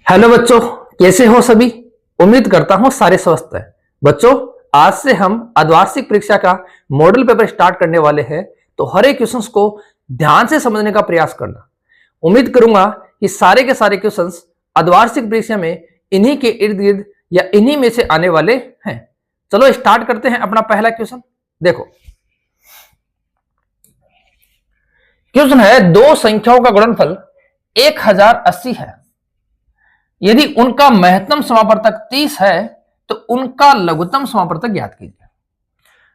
Hello बच्चों, कैसे हो सभी। उम्मीद करता हूं सारे स्वस्थ हैं। बच्चों, आज से हम अर्धवार्षिक परीक्षा का मॉडल पेपर स्टार्ट करने वाले हैं, तो हर एक क्वेश्चंस को ध्यान से समझने का प्रयास करना। उम्मीद करूंगा कि सारे के सारे क्वेश्चंस अर्धवार्षिक परीक्षा में इन्हीं के इर्द गिर्द या इन्हीं में से आने वाले हैं। चलो स्टार्ट करते हैं अपना पहला क्वेश्चन। देखो, क्वेश्चन है दो संख्याओं का गुणनफल 1080 है। यदि उनका महत्तम समापवर्तक 30 है तो उनका लघुत्तम समापवर्तक ज्ञात कीजिए।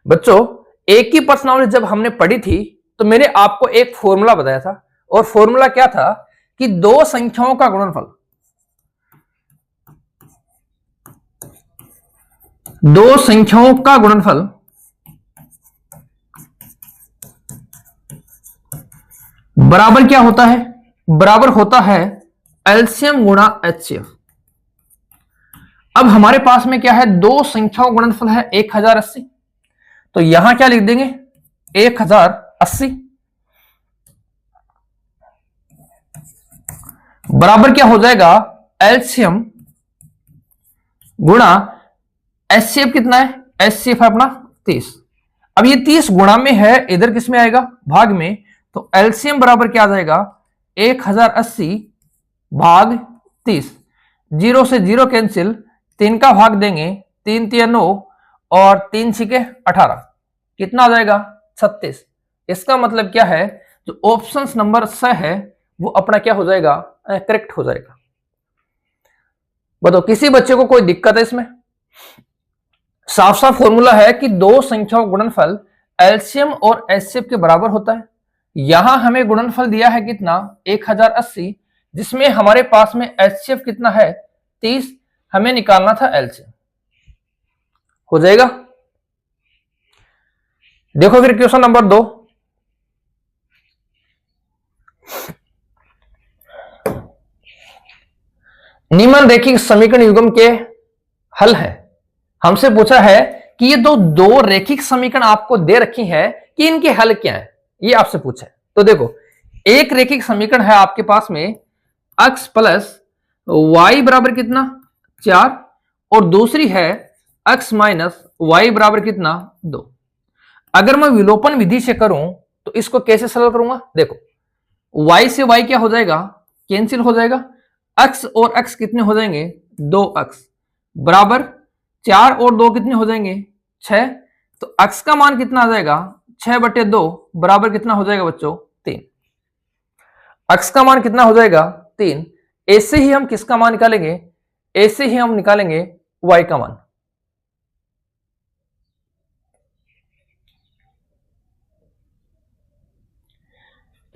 बच्चों, एक ही प्रश्नावली जब हमने पढ़ी थी तो मैंने आपको एक फॉर्मूला बताया था, और फॉर्मूला क्या था कि दो संख्याओं का गुणनफल, दो संख्याओं का गुणनफल बराबर क्या होता है? बराबर होता है एलसीएम गुणा एचसीएफ। अब हमारे पास में क्या है? दो संख्याओं गुणनफल है 1080, तो यहां क्या लिख देंगे? 1080 बराबर क्या हो जाएगा? एलसीएम गुणा एचसीएफ। कितना है? एचसीएफ है अपना 30। अब ये 30 गुणा में है, इधर किस में आएगा? भाग में। तो एलसीएम बराबर क्या आ जाएगा? 1080 भाग 30। 0 से 0 कैंसिल, 3 का भाग देंगे, 3 3 9 और 3 6 18। कितना आ जाएगा? 36। इसका मतलब क्या है? जो ऑप्शन नंबर स है वो अपना क्या हो जाएगा? करेक्ट हो जाएगा। बताओ, किसी बच्चे को कोई दिक्कत है इसमें? साफ साफ फॉर्मूला है कि दो संख्याओं गुणनफल एलसीएम और एचसीएफ के बराबर होता है। यहां हमें गुणनफल दिया है कितना? 1080, जिसमें हमारे पास में एचसीएफ कितना है? 30। हमें निकालना था एलसीएम। हो जाएगा। देखो फिर क्वेश्चन नंबर 2। निम्न रेखिक समीकरण युग्म के हल है। हमसे पूछा है कि ये दो रेखिक समीकरण आपको दे रखी है कि इनके हल क्या है, ये आपसे पूछा है। तो देखो, एक रेखिक समीकरण है आपके पास में x प्लस वाई बराबर कितना? 4, और दूसरी है x माइनस वाई बराबर कितना? 2। अगर मैं विलोपन विधि से करूं तो इसको कैसे सरल करूंगा? देखो, y से y क्या हो जाएगा? कैंसिल हो जाएगा। x और x कितने हो जाएंगे? 2x बराबर 4 और 2 कितने हो जाएंगे? 6। तो x का मान कितना आ जाएगा? 6/2 बराबर कितना हो जाएगा बच्चों? 3। x का मान कितना हो जाएगा? 3। ऐसे ही हम किसका मान निकालेंगे? ऐसे ही हम निकालेंगे y का मान।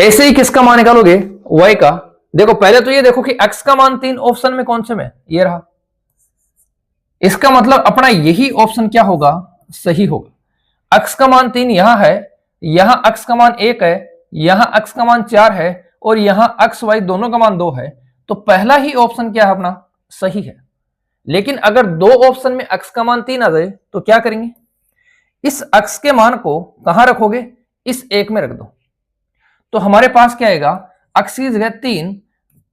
ऐसे ही किसका मान निकालोगे? y का। देखो, पहले तो ये देखो कि x का मान 3 ऑप्शन में कौन से में? ये रहा। इसका मतलब अपना यही ऑप्शन क्या होगा? सही होगा। x का मान 3 यहां है, यहां x का मान 1 है, यहां x का मान 4 है, और यहां x y दोनों का मान 2 है। तो पहला ही ऑप्शन क्या है अपना? सही है। लेकिन अगर दो ऑप्शन में x का मान 3 आ जाए तो क्या करेंगे? इस x के मान को कहां रखोगे? इस एक में रख दो। तो हमारे पास क्या आएगा? x की जगह 3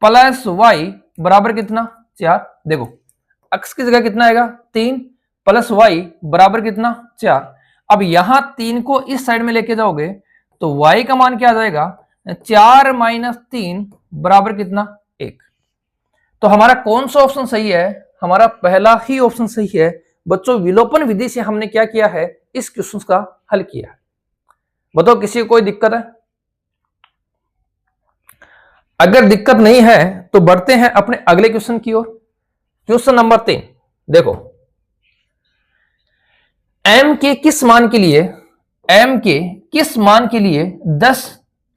प्लस y बराबर कितना? 4। देखो, x की जगह कितना आएगा? 3 प्लस y बराबर कितना? 4। अब यहां 3 को इस साइड में लेके जाओगे तो y का मान क्या आ जाएगा? 4 माइनस 3 बराबर कितना? 1। तो हमारा कौन सा ऑप्शन सही है? हमारा पहला ही ऑप्शन सही है। बच्चों, विलोपन विधि से हमने क्या किया है? इस क्वेश्चन का हल किया है। बताओ, किसी को कोई दिक्कत है? अगर दिक्कत नहीं है तो बढ़ते हैं अपने अगले क्वेश्चन की ओर। Question number 3। देखो, m के किस मान के लिए 10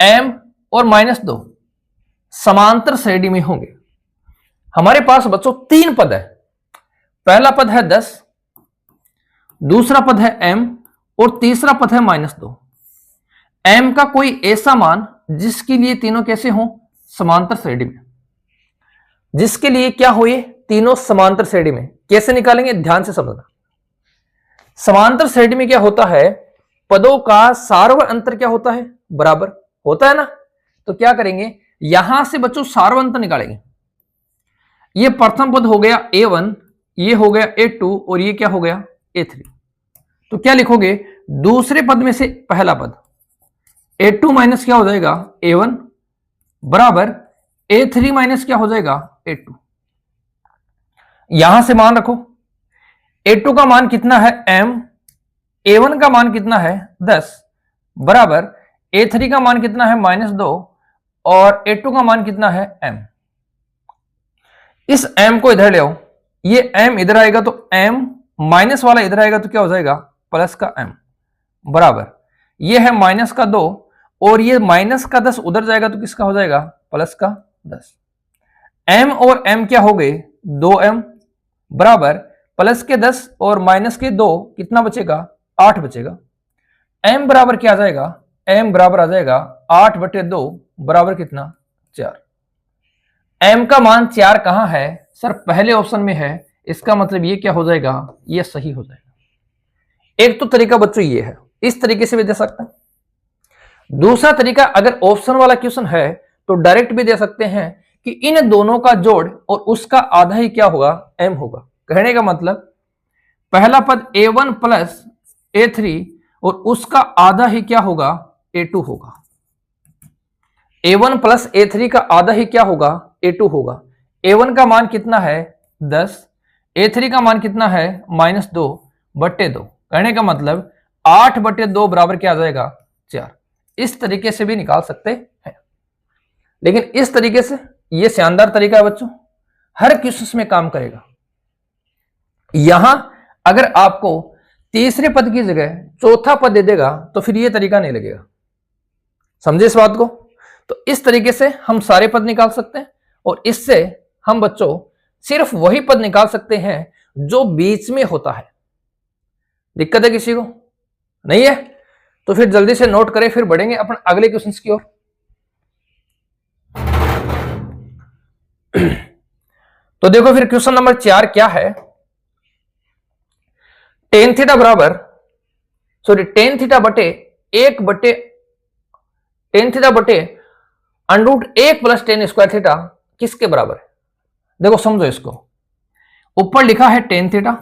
m और -2 समांतर श्रेणी में होंगे? हमारे पास बच्चों 3 पद है। पहला पद है 10, दूसरा पद है m, और तीसरा पद है -2। m का कोई ऐसा मान जिसके लिए तीनों कैसे हों? समांतर श्रेणी में। जिसके लिए क्या हो? ये तीनों समांतर श्रेणी में। कैसे निकालेंगे? ध्यान से समझना। समांतर श्रेणी में क्या होता है? पदों का सार्वत्रिक अंतर क्या होता है? बराबर होता है ना। तो क्या करेंगे? यहां से बच्चों सार्वत्रिक अंतर निकालेंगे। ये प्रथम पद हो गया a1, ये हो गया a2 और ये क्या हो गया a3। तो क्या लिखोगे, दूसरे पद में से पहला पद a2 माइनस क्या हो जाएगा a1 बराबर a3 माइनस क्या हो जाएगा a2। यहां से मान रखो, a2 का मान कितना है m, a1 का मान कितना है 10 बराबर a3 का मान कितना है -2 और a2 का मान कितना है m। इस m को इधर ले आओ, ये m इधर आएगा तो m, माइनस वाला इधर आएगा तो क्या हो जाएगा प्लस का m बराबर, ये है -2 और ये -10 उधर जाएगा तो किसका हो जाएगा प्लस का 10। m और m क्या हो गए 2m बराबर प्लस के 10 और माइनस के 2 कितना बचेगा 8 बचेगा। m बराबर क्या आ जाएगा, m बराबर आ जाएगा 8/2 बराबर कितना 4। m का मान 4 कहां है सर, पहले ऑप्शन में है, इसका मतलब ये क्या हो जाएगा, ये सही हो जाएगा। एक तो तरीका बच्चों ये है, इस तरीके से भी दे सकते हैं। दूसरा तरीका, अगर ऑप्शन वाला क्वेश्चन है तो डायरेक्ट भी दे सकते हैं कि इन दोनों का जोड़ और उसका आधा ही क्या होगा m होगा। कहने का मतलब पहला पद a1 प्लस a3 और उसका आधा ही क्या होगा a2 होगा। a1 प्लस a3 का आधा ही क्या होगा a2 होगा। a1 का मान कितना है 10, a3 का मान कितना है -2/2। कहने का मतलब 8/2 बराबर क्या आ जाएगा 4। इस तरीके से भी निकाल सकते हैं, लेकिन इस तरीके से ये शानदार तरीका है बच्चों, हर क्वेश्चन में काम करेगा। यहां अगर आपको तीसरे पद की जगह चौथा पद दे देगा तो फिर ये तरीका नहीं लगेगा, समझे इस बात को। तो इस तरीके से हम सारे पद निकाल सकते हैं और इससे हम बच्चों सिर्फ वही पद निकाल सकते हैं जो बीच में होता है। दिक्कत है किसी को नहीं है तो फिर जल्दी से नोट करें, फिर बढ़ेंगे अपन अगले क्वेश्चंस की ओर। तो देखो फिर क्वेश्चन नंबर 4 क्या है, टेन थीटा बराबर टेन थीटा बटे √1 प्लस टेन स्क्वायर थीटा किसके बराबर है। देखो समझो इसको, ऊपर लिखा है टेन थीटा,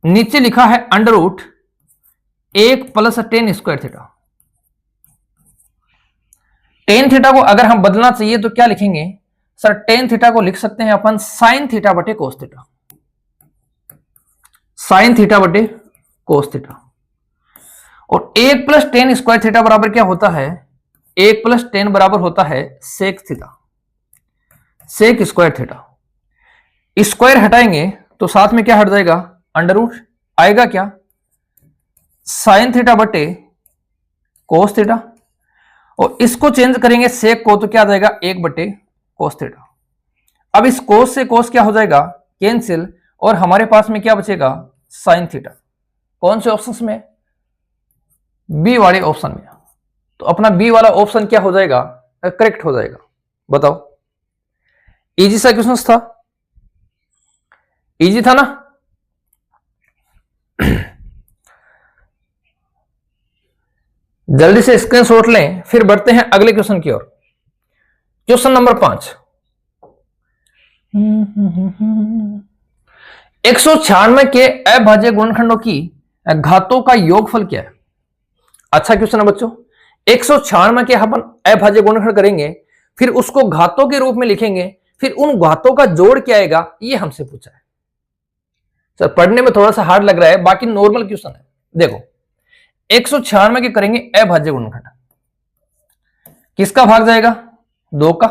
नीचे लिखा है √1 plus ten square theta. Tan theta को अगर हम बदलना चाहिए तो क्या लिखेंगे सर, टेन थीटा को लिख सकते हैं अपन साइन थीटा बटे कोस थीटा, साइन थीटा बटे कोस थीटा। और 1 प्लस टेन स्क्वायर थीटा बराबर क्या होता है, 1 प्लस टेन बराबर होता है sec theta, sec square theta. Square हटाएंगे तो साथ में क्या हट जाएगा √ आएगा क्या साइन थीटा बटे कोस थीटा, और इसको चेंज करेंगे सेक को तो क्या आ जाएगा 1/कोस थीटा। अब इस कोस से कोस क्या हो जाएगा कैंसिल और हमारे पास में क्या बचेगा साइन थीटा। कौन से ऑप्शन में, बी वाले ऑप्शन में। तो अपना बी वाला ऑप्शन क्या हो जाएगा करेक्ट हो जाएगा। बताओ इजी सा क्वेश्चन था, इजी था ना। जल्दी से स्क्रीनशॉट लें, फिर बढ़ते हैं अगले क्वेश्चन की ओर। क्वेश्चन नंबर 5, 196 के अभाज्य गुणनखंडों की घातों का योगफल क्या है। अच्छा क्वेश्चन है बच्चों, 196 के अपन अभाज्य गुणनखंड करेंगे, फिर उसको घातों के रूप में लिखेंगे, फिर उन घातों का जोड़ क्या आएगा ये हमसे पूछा है। सर पढ़ने में थोड़ा सा हार्ड लग रहा है, बाकी नॉर्मल क्वेश्चन है। देखो 196 के करेंगे अभाज्य गुणनखंड, किसका भाग जाएगा 2 का,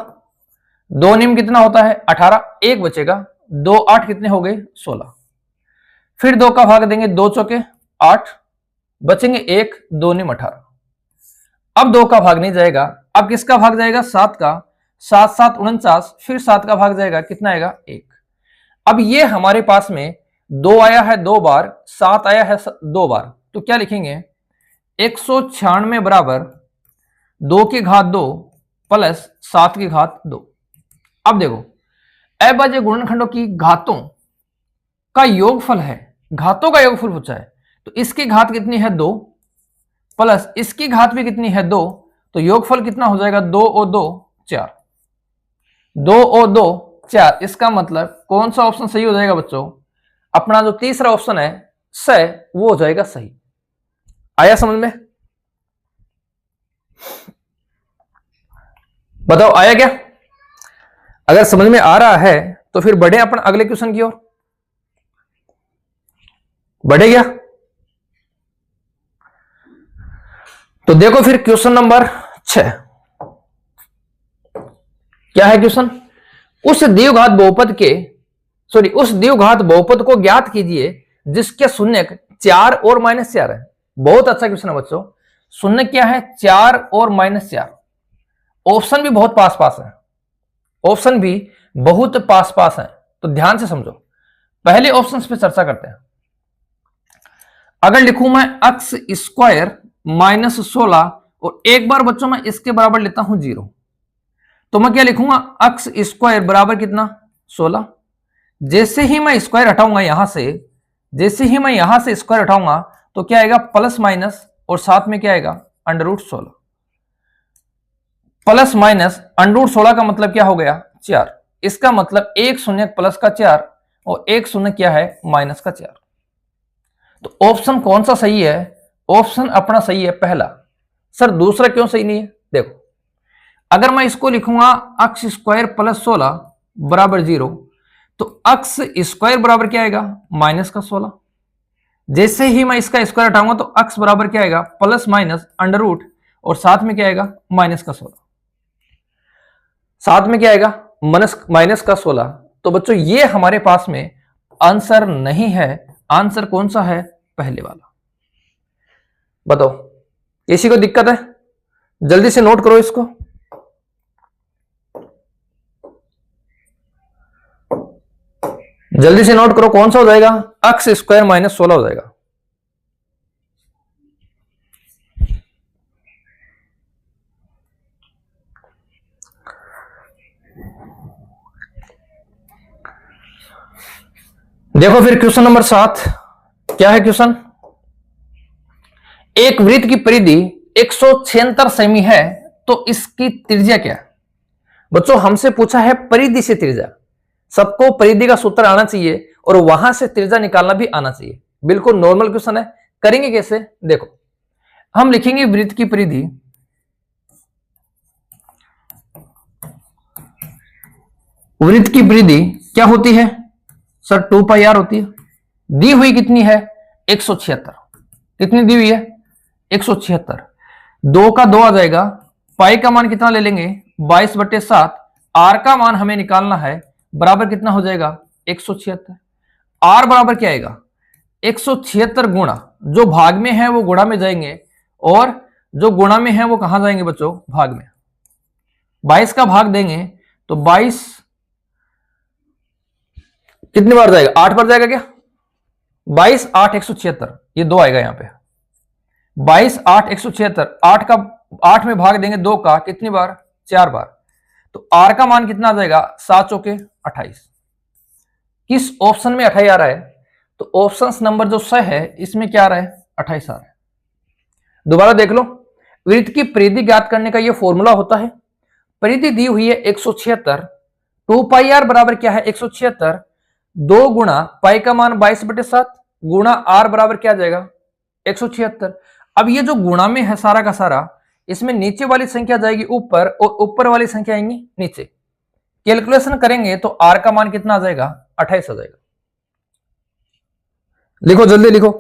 2 नियम कितना होता है 18, 1 बचेगा, 2 8 कितने हो गए 16, फिर 2 का भाग देंगे, 2 चौके 8 बचेंगे 1, 2 नियम 18। अब 2 का भाग नहीं जाएगा, अब किसका भाग जाएगा 7 का, 7 7 49, फिर 7 का भाग जाएगा कितना आएगा 1। अब ये हमारे पास में 2 आया है 2 बार, 7 आया है 2 बार, तो क्या लिखेंगे 196 बराबर 2 की घात 2 प्लस 7 की घात 2। अब देखो अभाज्य गुणनखंडों की घातों का योगफल है, घातों का योगफल पूछा है, तो इसकी घात कितनी है 2 प्लस इसकी घात भी कितनी है 2, तो योगफल कितना हो जाएगा 2 और 2 4, 2 और 2 4। इसका मतलब कौन सा ऑप्शन सही हो जाएगा बच्चों? अपना जो तीसरा ऑप्शन है स, वो हो जाएगा सही। आया समझ में? बताओ आया क्या? अगर समझ में आ रहा है तो फिर बढ़े अपन अगले क्वेश्चन की ओर। बढ़े क्या? तो देखो फिर क्वेश्चन नंबर 6 क्या है क्वेश्चन? उस द्विघात बहुपद को ज्ञात कीजिए जिसके शून्यक 4 और -4 है। बहुत अच्छा क्वेश्चन है बच्चों। शून्य क्या है? 4 और -4। ऑप्शन भी बहुत पास पास है, ऑप्शन भी बहुत पास पास है, तो ध्यान से समझो। पहले ऑप्शन पे चर्चा करते हैं। अगर लिखूं मैं x स्क्वायर -16 और एक बार बच्चों मैं इसके बराबर लेता हूं 0, तो मैं क्या लिखूंगा? x स्क्वायर बराबर कितना? 16। जैसे ही मैं स्क्वायर हटाऊंगा यहां से, जैसे ही मैं यहां से स्क्वायर हटाऊंगा तो क्या आएगा? प्लस माइनस, और साथ में क्या आएगा? √16। प्लस माइनस √16 का मतलब क्या हो गया? 4। इसका मतलब एक शून्य प्लस का 4 और एक शून्य क्या है? माइनस का 4। तो ऑप्शन कौन सा सही है? ऑप्शन अपना सही है पहला। सर दूसरा क्यों सही नहीं है? देखो, अगर मैं इसको लिखूंगा x स्क्वायर प्लस 16 बराबर 0, तो x स्क्वायर बराबर क्या आएगा? माइनस का 16। जैसे ही मैं इसका स्क्वायर हटाऊंगा तो x बराबर क्या आएगा? प्लस माइनस अंडर रूट, और साथ में क्या आएगा? माइनस का 16। साथ में क्या आएगा? माइनस का 16। तो बच्चों ये हमारे पास में आंसर नहीं है। आंसर कौन सा है? पहले वाला। बताओ किसी को दिक्कत है? जल्दी से नोट करो इसको। जल्दी से नोट करो कौन सा हो जाएगा? x स्क्वायर -16 हो जाएगा। देखो फिर क्वेश्चन नंबर 7 क्या है क्वेश्चन? एक वृत्त की परिधि 176 सेमी है, तो इसकी त्रिज्या क्या है? बच्चों हमसे पूछा है परिधि से त्रिज्या। सबको परिधि का सूत्र आना चाहिए और वहां से त्रिज्या निकालना भी आना चाहिए। बिल्कुल नॉर्मल क्वेश्चन है। करेंगे कैसे? देखो, हम लिखेंगे वृत्त की परिधि क्या होती है? सर 2πr होती है। दी हुई कितनी है? 176। कितनी दी हुई है? 176। 2 का 2 आ जाएगा। पाई का मान कितना ले लेंगे? 22/7। आर का मान हमें निकालना है, बराबर कितना हो जाएगा? 176। आर बराबर क्या आएगा? 176 गुणा, जो भाग में है वो गुणा में जाएंगे, और जो गुणा में है वो कहां जाएंगे बच्चों? भाग में। 22 का भाग देंगे तो 22 कितनी बार जाएगा? 8 बार जाएगा क्या? 22 8 176, ये 2 आएगा यहां पे। 22 8 176, 8 का 8 में भाग देंगे 2 का, कितनी बार? 4 बार। तो आर का मान कितना आ जाएगा? 7 चौके 28। किस ऑप्शन में 28 आ रहा है? तो ऑप्शन नंबर जो 6 है इसमें क्या आ रहा है? 28 आ रहा है। दोबारा देख लो, वृत्त की परिधि ज्ञात करने का यह फॉर्मूला होता है। परिधि दी हुई है 176, 2πr बराबर क्या है? 176, 2 गुणा पाई का मान 22/7 गुणा आर बराबर क्या आ जाएगा? 176। अब ये जो गुणा में है सारा का सारा, इसमें नीचे वाली संख्या जाएगी ऊपर और ऊपर वाली संख्या आएंगी नीचे। कैलकुलेशन करेंगे तो आर का मान कितना आ जाएगा? 28 आ जाएगा। लिखो जल्दी लिखो।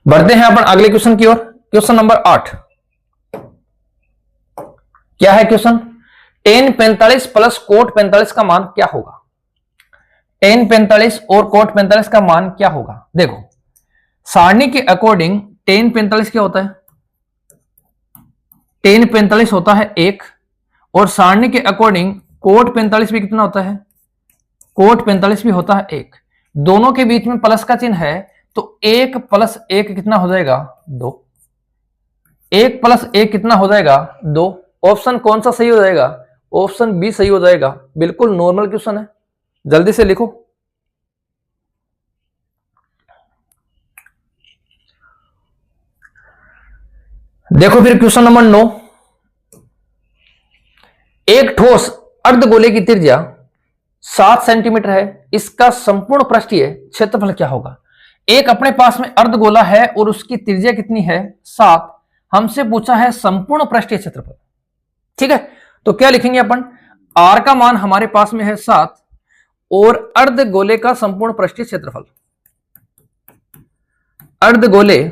बढ़ते हैं अपन अगले क्वेश्चन की ओर। क्वेश्चन नंबर 8 क्या है क्वेश्चन? tan 45 प्लस कोट 45 का मान क्या होगा? tan 45 और कोट 45 का मान क्या होगा? देखो, सारणी के अकॉर्डिंग tan 45 क्या होता है? tan 45 होता है 1, और सारणी के अकॉर्डिंग कोट 45 भी कितना होता है? कोट 45 भी होता है 1। दोनों के बीच में प्लस का चिन्ह है, तो 1 + 1 कितना हो जाएगा? 2। 1 + 1 कितना हो जाएगा? 2। ऑप्शन कौन सा सही हो जाएगा? ऑप्शन बी सही हो जाएगा। बिल्कुल नॉर्मल क्वेश्चन है, जल्दी से लिखो। देखो फिर क्वेश्चन नंबर 9, एक ठोस अर्धगोले की त्रिज्या 7 सेंटीमीटर है, इसका संपूर्ण पृष्ठीय क्षेत्रफल क्या होगा। एक अपने पास में अर्धगोला है और उसकी त्रिज्या कितनी है 7, हमसे पूछा है संपूर्ण पृष्ठीय क्षेत्रफल। ठीक है, तो क्या लिखेंगे अपन, आर का मान हमारे पास में है 7 और अर्धगोले का संपूर्ण पृष्ठीय क्षेत्रफल, अर्धगोले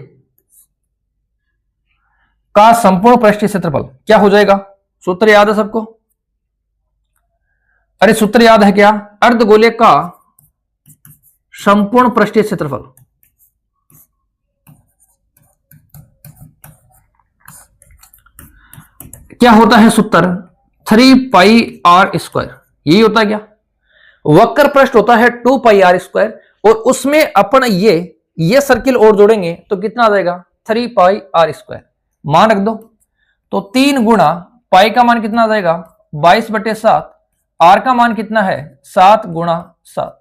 का संपूर्ण पृष्ठीय क्षेत्रफल क्या हो जाएगा। सूत्र याद है सबको, अरे सूत्र याद है क्या, अर्धगोले का संपूर्ण पृष्ठीय क्षेत्रफल क्या होता है सूत्र, 3 पाई आर स्क्वायर, यही होता है क्या। वक्र पृष्ठ होता है 2 पाई आर स्क्वायर और उसमें अपन ये सर्किल और जोड़ेंगे तो कितना आ जाएगा 3 पाई आर स्क्वायर, मान रख दो। तो 3 गुणा पाई का मान कितना आ जाएगा 22/7, आर का मान कितना है 7 गुणा 7,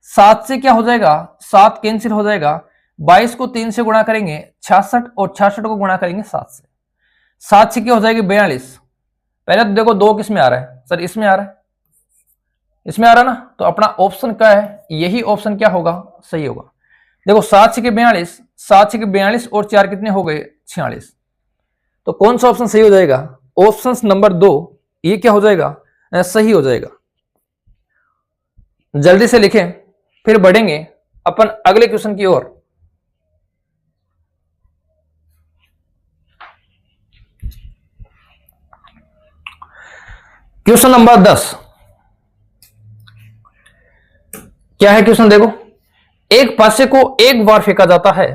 7 से क्या हो जाएगा 7 कैंसिल हो जाएगा, 22 को 3 से गुणा करेंगे 66 और 66 को गुणा करेंगे 7 से, 7 से क्या हो जाएगी 42। पहले तो देखो 2 किस में आ रहा है सर, इसमें आ रहा है, इसमें आ रहा ना, तो अपना ऑप्शन क्या है, यही ऑप्शन क्या होगा सही होगा। देखो 7 से 42, 7 से 42 और 4 कितने हो गए 46, तो कौन सा ऑप्शन सही हो जाएगा, ऑप्शन नंबर 2, ये क्या हो जाएगा सही हो जाएगा। जल्दी से लिखें, फिर बढ़ेंगे अपन अगले क्वेश्चन की ओर। क्वेश्चन नंबर 10 क्या है क्वेश्चन, देखो एक पासे को एक बार फेंका जाता है,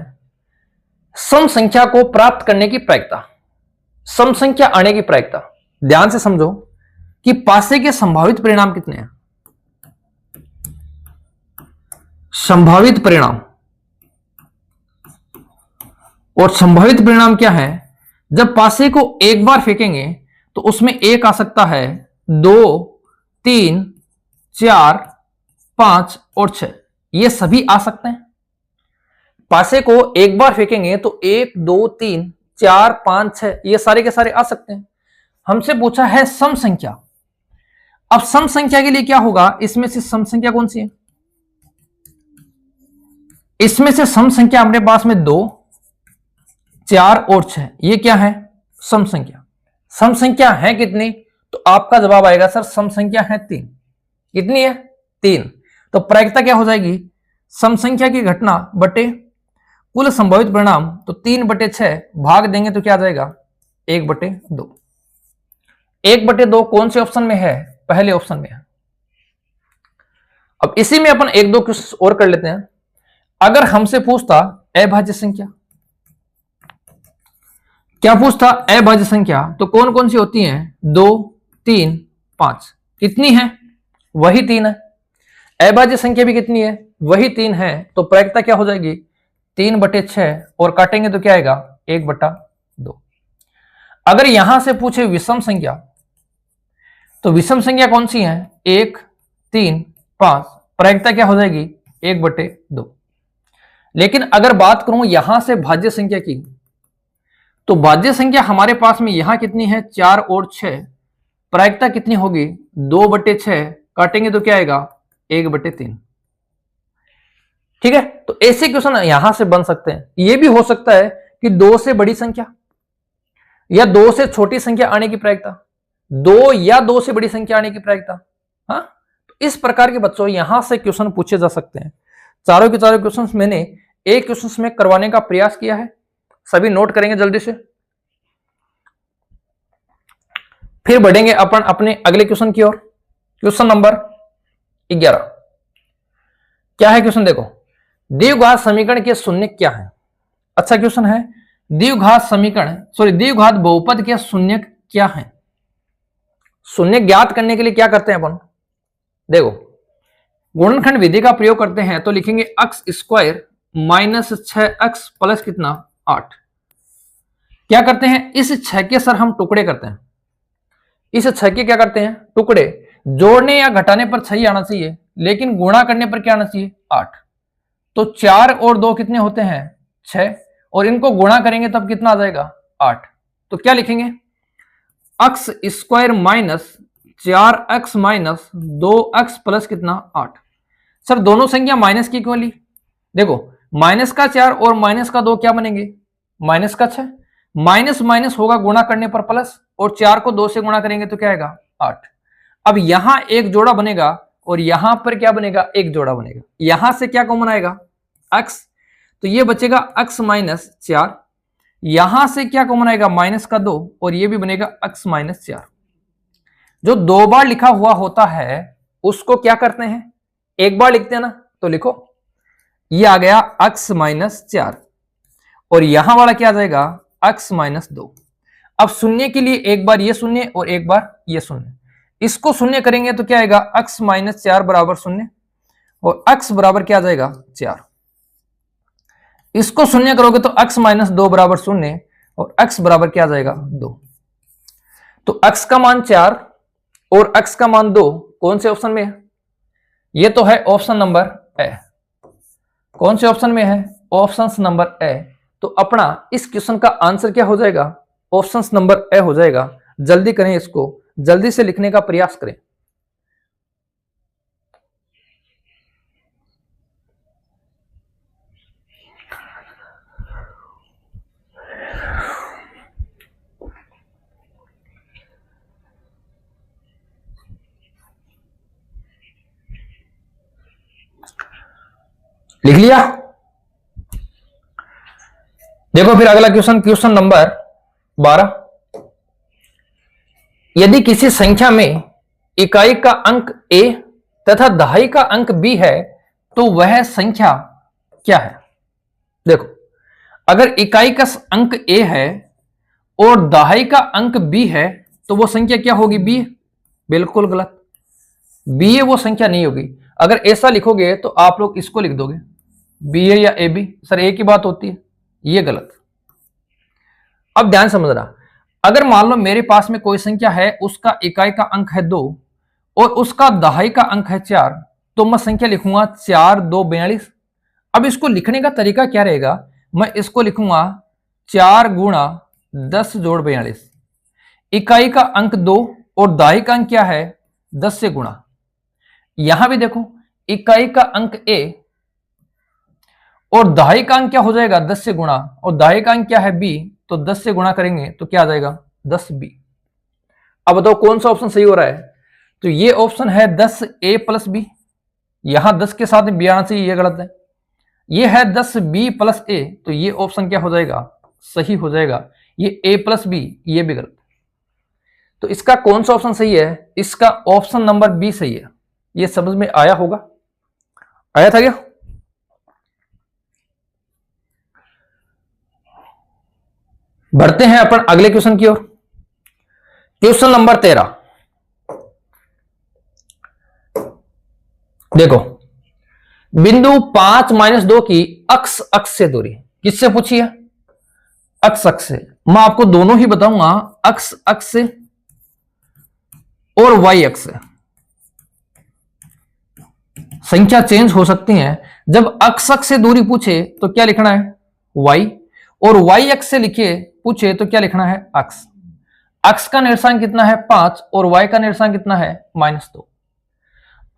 सम संख्या को प्राप्त करने की प्रायिकता, सम संख्या आने की प्रायिकता, ध्यान से समझो कि पासे के संभावित परिणाम कितने हैं, संभावित परिणाम, और संभावित परिणाम क्या है, जब पासे को एक बार फेंकेंगे तो उसमें एक आ सकता है, 2, 3, 4, 5 और 6, ये सभी आ सकते हैं। पासे को एक बार फेंकेंगे तो 1, 2, 3, 4, 5, 6 ये सारे के सारे आ सकते हैं। हमसे पूछा है सम संख्या, अब सम संख्या के लिए क्या होगा, इसमें से सम संख्या कौन सी है, इसमें से सम संख्या अपने पास में 2, 4 और 6, ये क्या है सम संख्या। सम संख्या है कितनी, तो आपका जवाब आएगा सर सम संख्या है 3, कितनी है 3, तो प्रायिकता क्या हो जाएगी, सम संख्या की घटना बटे कुल संभावित परिणाम, तो 3/6 भाग देंगे तो क्या आ जाएगा 1/2, 1/2 कौन से ऑप्शन में है, पहले ऑप्शन में है। अब इसी में अपन 1-2 क्वेश्चन और कर लेते हैं। अगर हमसे पूछता अभाज्य संख्या, क्या पूछता अभाज्य संख्या, तो कौन कौन सी होती हैं, 2, 3, 5, कितनी है वही 3 है, अभाज्य संख्या भी कितनी है वही 3 है, तो प्रायिकता क्या हो जाएगी 3/6 और काटेंगे तो क्या आएगा 1/2। अगर यहां से पूछे विषम संख्या, तो विषम संख्या कौन सी है 1, 3, 5, प्रायिकता क्या हो जाएगी 1/2। लेकिन अगर बात करूं यहां से भाज्य संख्या की, तो भाज्य संख्या हमारे पास में यहां कितनी है 4 और 6, प्रायिकता कितनी होगी 2/6, काटेंगे तो क्या आएगा 1/3। ठीक है, तो ऐसे क्वेश्चन यहां से बन सकते हैं। यह भी हो सकता है कि 2 से बड़ी संख्या या 2 से छोटी संख्या आने की प्रायिकता, 2 या 2 से बड़ी संख्या आने की प्रायिकता। हाँ, तो इस प्रकार के बच्चों यहां से क्वेश्चन पूछे जा सकते हैं। चारों के चारों क्वेश्चन मैंने एक क्वेश्चन में करवाने का प्रयास किया है, सभी नोट करेंगे जल्दी से। फिर बढ़ेंगे अपन अपने अगले क्वेश्चन की ओर। क्वेश्चन नंबर 11 क्या है क्वेश्चन, देखो द्विघात समीकरण के शून्य क्या है। अच्छा क्वेश्चन है, द्विघात समीकरण द्विघात बहुपद के शून्य क्या है। शून्य ज्ञात करने के लिए क्या करते हैं अपन, देखो गुणनखंड विधि का प्रयोग करते हैं, तो लिखेंगे x square minus 6x plus कितना 8। क्या करते हैं, इस 6 के सर हम टुकड़े करते हैं, इस 6 के क्या करते हैं टुकड़े, जोड़ने या घटाने पर 6 ही आना चाहिए, लेकिन गुणा करने पर क्या आना चाहिए 8। तो 4 और 2 कितने होते हैं 6, और इनको गुणा करेंगे तब कितना आ जाएगा 8। तो क्या लिखेंगे, x square minus 4x minus 2x plus कितना 8। सर दोनों संख्या माइनस की क्यों ली, देखो माइनस का 4 और माइनस का 2 क्या बनेंगे, माइनस का 6, माइनस माइनस होगा गुणा करने पर प्लस, और 4 को 2 से गुणा करेंगे तो क्या आएगा 8। अब यहां एक जोड़ा बनेगा और यहां पर क्या बनेगा, एक जोड़ा बनेगा, यहां से क्या कॉमन आएगा x, तो ये बचेगा x माइनस 4, यहां से क्या कॉमन आएगा माइनस का 2, और ये भी बनेगा x माइनस 4। जो 2 बार लिखा हुआ होता है उसको क्या करते हैं, एक बार लिखते हैं ना, तो लिखो ये आ गया x माइनस 4, और यहां वाला क्या आ जाएगा x माइनस 2। अब शून्य के लिए एक बार ये शून्य और एक बार ये शून्य, इसको शून्य करेंगे तो क्या आएगा x माइनस 4 बराबर शून्य, और x बराबर क्या आ जाएगा 4। इसको शून्य करोगे तो x माइनस 2 बराबर शून्य, और x बराबर क्या आ जाएगा 2। तो x का मान 4 और x का मान 2 कौन से ऑप्शन में है, ये तो है ऑप्शन नंबर ए। कौन से ऑप्शन में है, ऑप्शन नंबर ए। तो अपना इस क्वेश्चन का आंसर क्या हो जाएगा, ऑप्शन नंबर ए हो जाएगा। जल्दी करें, इसको जल्दी से लिखने का प्रयास करें। लिख लिया, देखो फिर अगला क्वेश्चन, क्वेश्चन नंबर 12। यदि किसी संख्या में इकाई का अंक a तथा दहाई का अंक b है तो वह संख्या क्या है। देखो अगर इकाई का अंक a है और दहाई का अंक b है तो वो संख्या क्या होगी, b। बिल्कुल गलत, b वो संख्या नहीं होगी। अगर ऐसा लिखोगे तो आप लोग इसको लिख दोगे b या ए बी, सर एक ही बात होती है, ये गलत। अब ध्यान समझना, अगर मान लो मेरे पास में कोई संख्या है, उसका इकाई का अंक है 2 और उसका दहाई का अंक है 4, तो मैं संख्या लिखूंगा 4 2 42। अब इसको लिखने का तरीका क्या रहेगा, मैं इसको लिखूंगा 4 गुणा 10 जोड़ 42। इकाई का अंक 2 और दहाई का अंक क्या है 10 से गुणा। यहां भी देखो इकाई का अंक a और दहाई का अंक क्या हो जाएगा 10 से गुणा, और दहाई का अंक क्या है b, तो 10 से गुणा करेंगे तो क्या आ जाएगा 10b। अब बताओ कौन सा ऑप्शन सही हो रहा है, तो ये ऑप्शन है 10a प्लस बी, यहां 10 के साथ b आना चाहिए, ये गलत है। ये है 10b प्लस a, तो ये ऑप्शन क्या हो जाएगा सही हो जाएगा। ये a प्लस बी, ये भी गलत। तो इसका कौन सा ऑप्शन सही है, इसका ऑप्शन नंबर बी सही है। ये समझ में आया होगा, आया था क्या। बढ़ते हैं अपन अगले क्वेश्चन की ओर। Question number 13। देखो बिंदु 5 माइनस 2 की अक्स अक्स से दूरी किससे पूछी है, अक्स अक्स से। मैं आपको दोनों ही बताऊंगा, अक्स अक्स से और वाई अक्स से। संख्या चेंज हो सकती है। जब अक्स अक्स से दूरी पूछे तो क्या लिखना है y, और y अक्स से लिखे पूछे तो क्या लिखना है अक्स। अक्स का निर्देशांक कितना है 5 और y का निर्देशांक कितना है -2।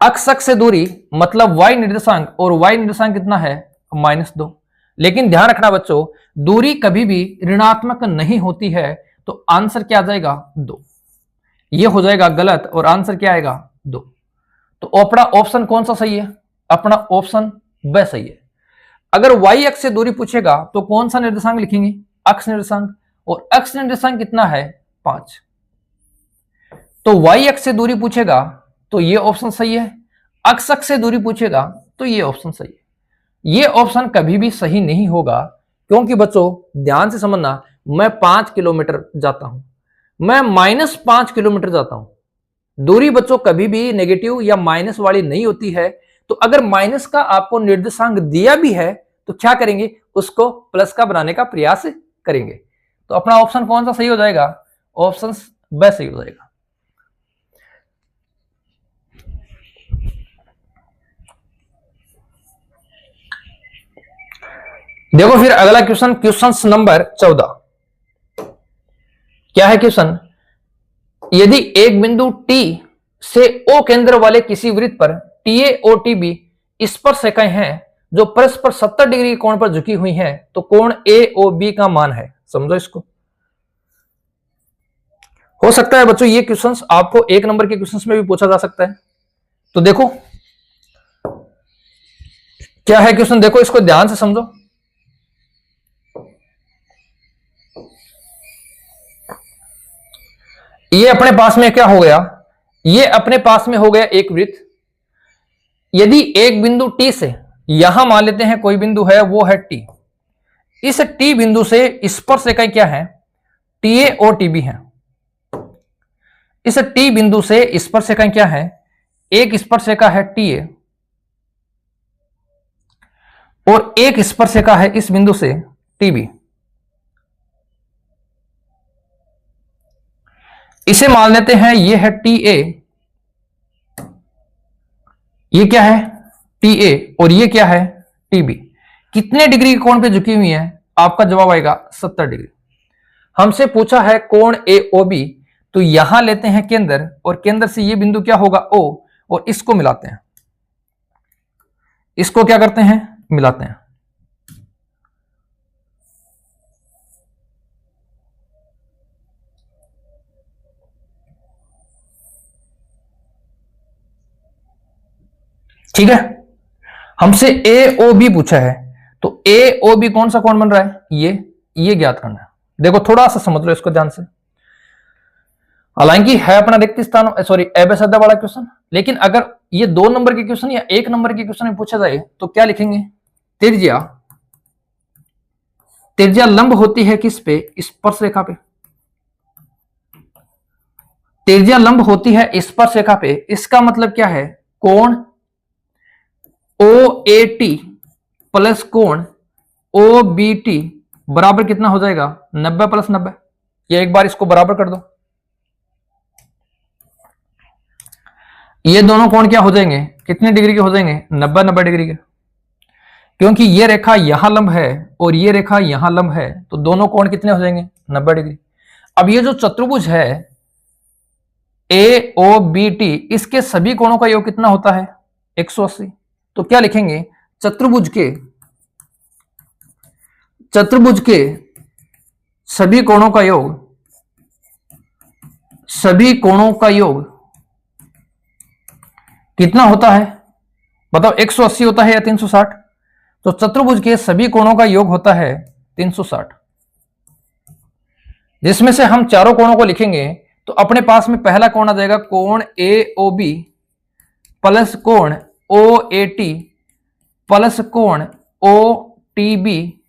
अक्स अक्स से दूरी मतलब y निर्देशांक, और y निर्देशांक कितना है -2। लेकिन ध्यान रखना बच्चों, दूरी कभी भी ऋणात्मक नहीं होती है, तो आंसर क्या आ जाएगा 2। ये हो जाएगा गलत और आंसर क्या आएगा 2। तो अपना ऑप्शन कौन सा सही है, अपना ऑप्शन ब सही है। अगर y अक्ष से दूरी पूछेगा तो कौन सा निर्देशांक लिखेंगे, अक्ष निर्देशांक, और अक्ष निर्देशांक कितना है 5। तो y अक्ष से दूरी पूछेगा तो ये ऑप्शन सही है, अक्ष अक्ष से दूरी पूछेगा तो ये ऑप्शन सही है। ये ऑप्शन कभी भी सही नहीं होगा, क्योंकि बच्चों ध्यान से समझना, मैं 5 किलोमीटर जाता हूं, मैं -5 किलोमीटर जाता हूं। दूरी बच्चों कभी भी नेगेटिव या माइनस वाली नहीं होती है। तो अगर माइनस का आपको निर्देशांक दिया भी है तो क्या करेंगे, उसको प्लस का बनाने का प्रयास करेंगे। तो अपना ऑप्शन कौन सा सही हो जाएगा, ऑप्शन ब सही हो जाएगा। देखो फिर अगला क्वेश्चन, क्वेश्चन नंबर 14। क्या है क्वेश्चन, यदि एक बिंदु टी से ओ केंद्र वाले किसी वृत्त पर टीए और टीबी स्पर्शरेखाएं हैं जो परस्पर 70 डिग्री कोण पर झुकी हुई हैं, तो कोण ए ओ बी का मान है। समझो इसको। हो सकता है बच्चों ये क्वेश्चंस आपको 1 नंबर के क्वेश्चंस में भी पूछा जा सकता है। तो देखो क्या है क्वेश्चन, देखो इसको ध्यान से समझो। ये अपने पास में क्या हो गया, ये अपने पास में हो गया एक वृत्त। यदि एक बिंदु टी से, यहां मान लेते हैं कोई बिंदु है, वो है टी, इस टी बिंदु से स्पर्शरेखाएं क्या है, टीए और टीबी है। इस टी बिंदु से स्पर्शरेखाएं क्या है, एक स्पर्शरेखा है टीए और एक स्पर्शरेखा है इस बिंदु से टीबी। इसे मान लेते हैं ये है टीए, ये क्या है टीए और ये क्या है टीबी। कितने डिग्री के कोण पे झुकी हुई है, आपका जवाब आएगा 70 डिग्री। हमसे पूछा है कोण ए ओ बी, तो यहां लेते हैं केंद्र और केंद्र से ये बिंदु क्या होगा ओ, और इसको मिलाते हैं, इसको क्या करते हैं मिलाते हैं। ठीक है, हमसे ए ओ बी पूछा है, तो ए ओ बी कौन सा कोण बन रहा है, ये ज्ञात करना है। देखो थोड़ा सा समझ लो इसको ध्यान से। हालांकि है अपना रिक्त स्थान सॉरी अभ्यासदा वाला क्वेश्चन, लेकिन अगर ये 2 नंबर के क्वेश्चन या 1 नंबर के क्वेश्चन में पूछा जाए तो क्या लिखेंगे, त्रिज्या लंब होती है किस पे, स्पर्श रेखा पे। त्रिज्या लंब होती है स्पर्श रेखा पे, इसका मतलब क्या है, कोण ओ ए टी प्लस कोण ओ बी टी बराबर कितना हो जाएगा, 90 प्लस 90। ये एक बार इसको बराबर कर दो, ये दोनों कोण क्या हो जाएंगे, कितने डिग्री के हो जाएंगे, 90 डिग्री के। क्योंकि ये रेखा यहां लंब है और ये रेखा यहां लंब है, तो दोनों कोण कितने हो जाएंगे, 90 डिग्री। अब ये जो चतुर्भुज है ए ओ बी टी, इसके सभी कोणों का योग कितना होता है, 180। तो क्या लिखेंगे, चतुर्भुज के सभी कोणों का योग कितना होता है, बताओ 180 होता है या 360। तो चतुर्भुज के सभी कोणों का योग होता है 360, जिसमें से हम चारों कोणों को लिखेंगे तो अपने पास में पहला कोण आ जाएगा कोण ए ओ बी प्लस कोण ओ ए टी प्लस कोण O T B,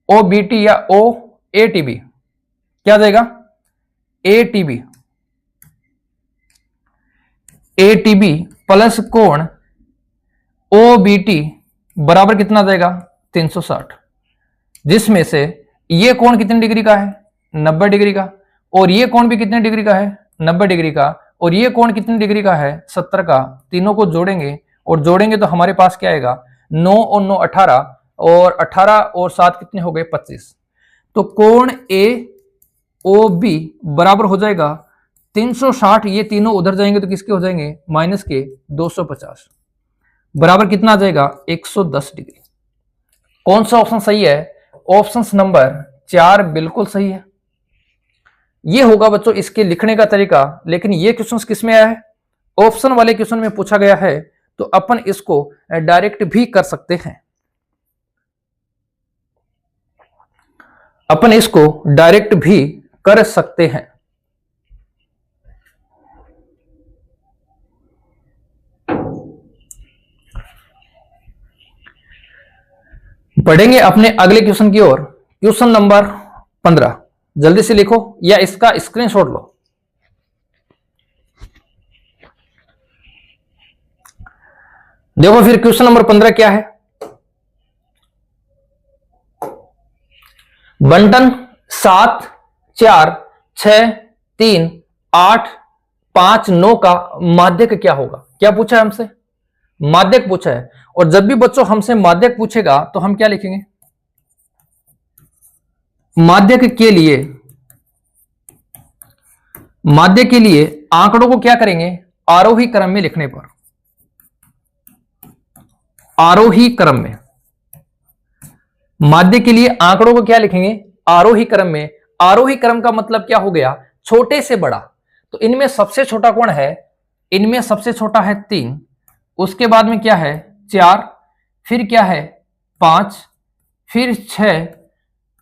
O B T या ओ ए टी बी, क्या आ जाएगा A T B, A T B plus कोण ओ बी टी बराबर कितना आ जाएगा 360, जिसमें से ये कोण कितने डिग्री का है, 90 डिग्री का, और ये कोण भी कितने डिग्री का है, 90 डिग्री का, और ये कोण कितने डिग्री का है, 70 का। तीनों को जोड़ेंगे तो हमारे पास क्या आएगा, 9 और 9 18, और 18 और 7 कितने हो गए 25। तो कोण ए ओ बी बराबर हो जाएगा 360, ये तीनों उधर जाएंगे तो किसके हो जाएंगे, माइनस के 250, बराबर कितना आ जाएगा 110 डिग्री। कौन सा ऑप्शन सही है, ऑप्शन नंबर 4 बिल्कुल सही है। ये होगा बच्चों इसके लिखने का तरीका। लेकिन ये क्वेश्चन किस में आया है, ऑप्शन वाले क्वेश्चन में पूछा गया है, तो अपन इसको डायरेक्ट भी कर सकते हैं, अपन इसको डायरेक्ट भी कर सकते हैं। बढ़ेंगे अपने अगले क्वेश्चन की ओर। क्वेश्चन नंबर 15 जल्दी से लिखो या इसका स्क्रीनशॉट लो। देखो फिर क्वेश्चन नंबर 15 क्या है, बंटन 7 4 6 3 8 5 9 का माध्यक क्या होगा। क्या पूछा है हमसे, माध्यक पूछा है। और जब भी बच्चों हमसे माध्यक पूछेगा तो हम क्या लिखेंगे, माध्यक के लिए माध्य के लिए आंकड़ों को क्या करेंगे, आरोही क्रम में लिखने पर, आरोही क्रम में, माध्य के लिए आंकड़ों को क्या लिखेंगे, आरोही क्रम में। आरोही क्रम का मतलब क्या हो गया, छोटे से बड़ा। तो इनमें सबसे छोटा कौन है, इनमें सबसे छोटा है 3, उसके बाद में क्या है 4, फिर क्या है 5, फिर 6,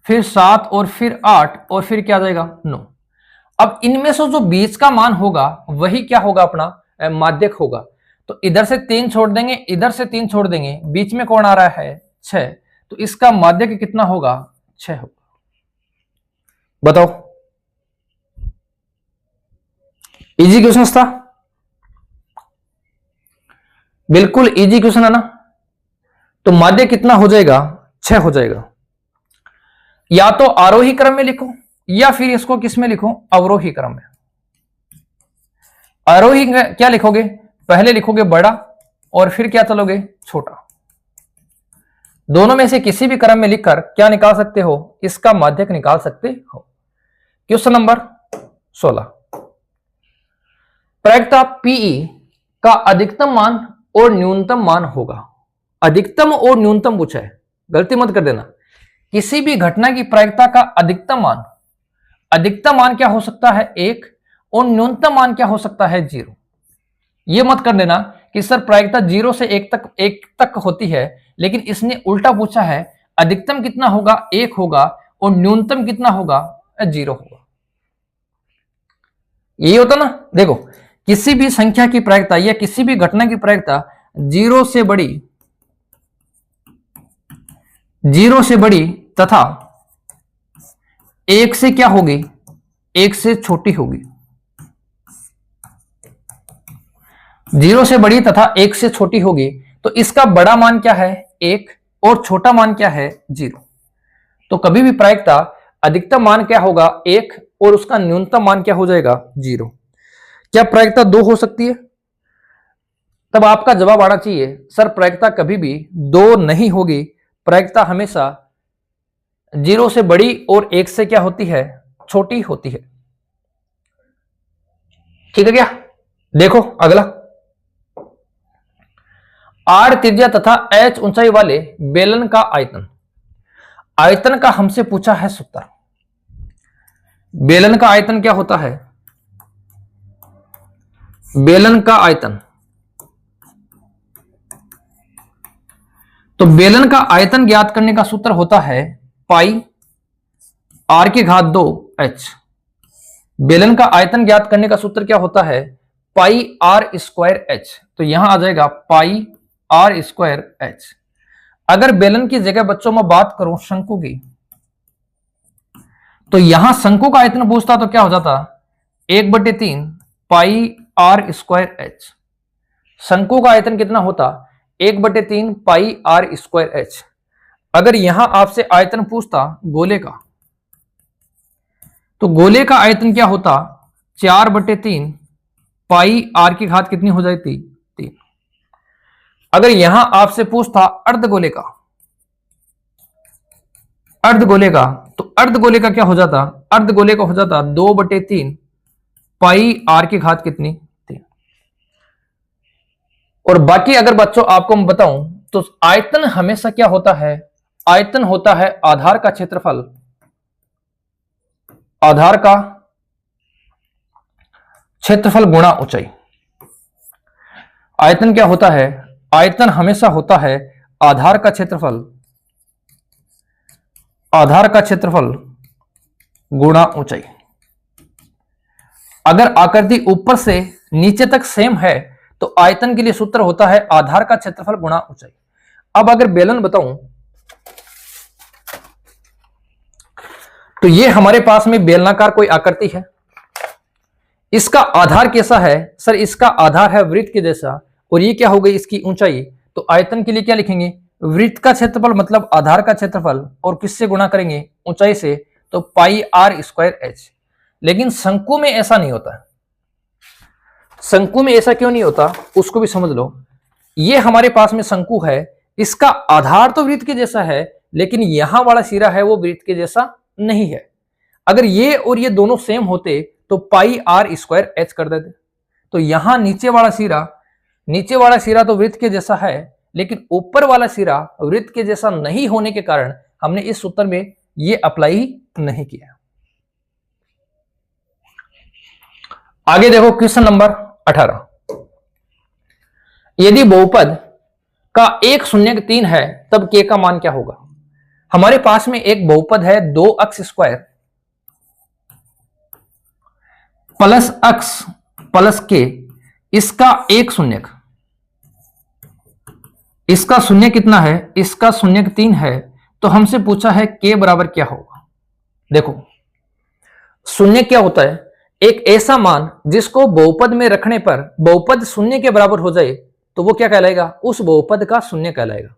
फिर 7 और फिर 8 और फिर क्या आ जाएगा 9। अब इनमें से जो बीच का मान होगा वही क्या होगा, अपना माध्यक होगा। तो इधर से 3 छोड़ देंगे, इधर से 3 छोड़ देंगे, बीच में कौन आ रहा है 6, तो इसका माध्यक कितना होगा 6 होगा। बताओ, इजी क्वेश्चन था, बिल्कुल इजी क्वेश्चन है ना। तो माध्य कितना हो जाएगा 6 हो जाएगा। या तो आरोही क्रम में लिखो या फिर इसको किस में लिखो, अवरोही क्रम में। आरोही क्या लिखोगे, पहले लिखोगे बड़ा और फिर क्या चलोगे छोटा। दोनों में से किसी भी क्रम में लिखकर क्या निकाल सकते हो, इसका माध्यक निकाल सकते हो। क्वेश्चन नंबर 16, प्रायिकता पीई का अधिकतम मान और न्यूनतम मान होगा। अधिकतम और न्यूनतम पूछा है, गलती मत कर देना। किसी भी घटना की प्रायिकता का अधिकतम मान क्या हो सकता है 1 और न्यूनतम मान क्या हो सकता है 0। यह मत कर देना कि सर प्रायिकता 0 से 1 तक होती है, लेकिन इसने उल्टा पूछा है अधिकतम कितना होगा 1 होगा और न्यूनतम कितना होगा 0 होगा। यही होता ना। देखो, किसी भी संख्या की प्रायिकता या किसी भी घटना की प्रायिकता 0 से बड़ी तथा 1 से क्या होगी, 1 से छोटी होगी। 0 से बड़ी तथा 1 से छोटी होगी, तो इसका बड़ा मान क्या है 1 और छोटा मान क्या है 0। तो कभी भी प्रायिकता अधिकतम मान क्या होगा 1 और उसका न्यूनतम मान क्या हो जाएगा 0। क्या प्रायिकता 2 हो सकती है? तब आपका जवाब आना चाहिए सर प्रायिकता कभी भी 2 नहीं होगी, प्रायिकता हमेशा 0 से बड़ी और 1 से क्या होती है छोटी होती है। ठीक है क्या? देखो अगला, R त्रिज्या तथा H ऊंचाई वाले बेलन का आयतन का हमसे पूछा है सूत्र। बेलन का आयतन क्या होता है, बेलन का आयतन, तो बेलन का आयतन ज्ञात करने का सूत्र होता है पाई R की घात 2 H। बेलन का आयतन ज्ञात करने का सूत्र क्या होता है पाई R स्क्वायर H। तो यहां आ जाएगा पाई R स्क्वायर H। अगर बेलन की जगह बच्चों में बात करूं शंकु की, तो यहां शंकु का आयतन पूछता तो क्या हो जाता 1/3 पाई R स्क्वायर H। शंकु का आयतन कितना होता 1/3 पाई R स्क्वायर H। अगर यहां आपसे आयतन पूछता गोले का, तो गोले का आयतन क्या होता 4/3 पाई R की घात कितनी हो जाती 3। अगर यहां आपसे पूछता अर्धगोले का, तो अर्धगोले का क्या हो जाता, अर्धगोले का हो जाता 2/3 पाई R की घात कितनी 3। और बाकी अगर बच्चों आपको मैं बताऊं तो आयतन हमेशा क्या होता है, आयतन होता है आधार का क्षेत्रफल, आधार का क्षेत्रफल गुणा ऊंचाई। आयतन क्या होता है, आयतन हमेशा होता है आधार का क्षेत्रफल, आधार का क्षेत्रफल गुणा ऊंचाई। अगर आकृति ऊपर से नीचे तक सेम है तो आयतन के लिए सूत्र होता है आधार का क्षेत्रफल गुणा ऊंचाई। अब अगर बेलन बताऊं तो ये हमारे पास में बेलनाकार कोई आकृति है, इसका आधार कैसा है सर, इसका आधार है वृत्त के जैसा, और ये क्या हो गई इसकी ऊंचाई। तो आयतन के लिए क्या लिखेंगे, वृत्त का क्षेत्रफल मतलब आधार का क्षेत्रफल, और किससे गुणा करेंगे ऊंचाई से, तो पाई R स्क्वायर H। लेकिन शंकु में ऐसा नहीं होता। शंकु में ऐसा क्यों नहीं होता उसको भी समझ लो। ये हमारे पास में शंकु है, इसका आधार तो वृत्त के जैसा है, लेकिन यहां वाला सिरा है वो वृत्त के जैसा नहीं है। अगर ये और ये दोनों सेम होते तो पाई आर स्क्वायर एच कर देते। तो यहां नीचे वाला सिरा तो वृत्त के जैसा है, लेकिन ऊपर वाला सिरा वृत्त के जैसा नहीं होने के कारण हमने इस सूत्र में ये अप्लाई नहीं किया। आगे देखो क्वेश्चन नंबर 18। यदि बहुपद का 1 शून्य 3 है तब k का मान क्या होगा। हमारे पास में एक बहुपद है 2x square plus x plus k, इसका 1 शून्य, इसका शून्य कितना है, इसका शून्य 3 है। तो हमसे पूछा है k बराबर क्या होगा। देखो शून्य क्या होता है, एक ऐसा मान जिसको बहुपद में रखने पर बहुपद शून्य के बराबर हो जाए तो वो क्या कहलाएगा, उस बहुपद का शून्य कहलाएगा।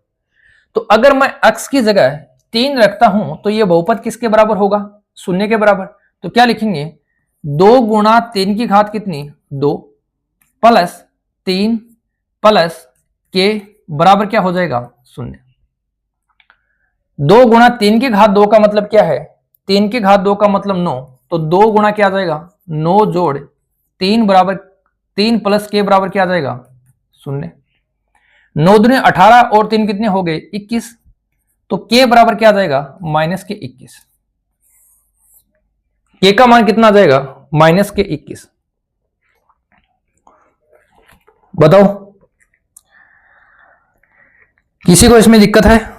तो अगर मैं x की जगह 3 रखता हूं तो ये बहुपद किसके बराबर होगा, शून्य के बराबर। तो क्या लिखेंगे, 2 गुणा 3 की घात कितनी, 2 प्लस 3 प्लस k बराबर क्या हो जाएगा, शून्य। 2 गुणा 3 की घात 2 का मतलब क्या है, 3 की घात 2 का मतलब 9। तो 2 गुणा क्या आ जाएगा, 9 जोड़ 3 बराबर 3 प्लस k बराबर क्या आ जाएगा, शून्य। 9 दूनी 18 और 3 कितने हो गए, 21। तो k बराबर क्या आ जाएगा, माइनस के 21। k का मान कितना आ जाएगा, माइनस के 21। बताओ किसी को इसमें दिक्कत है।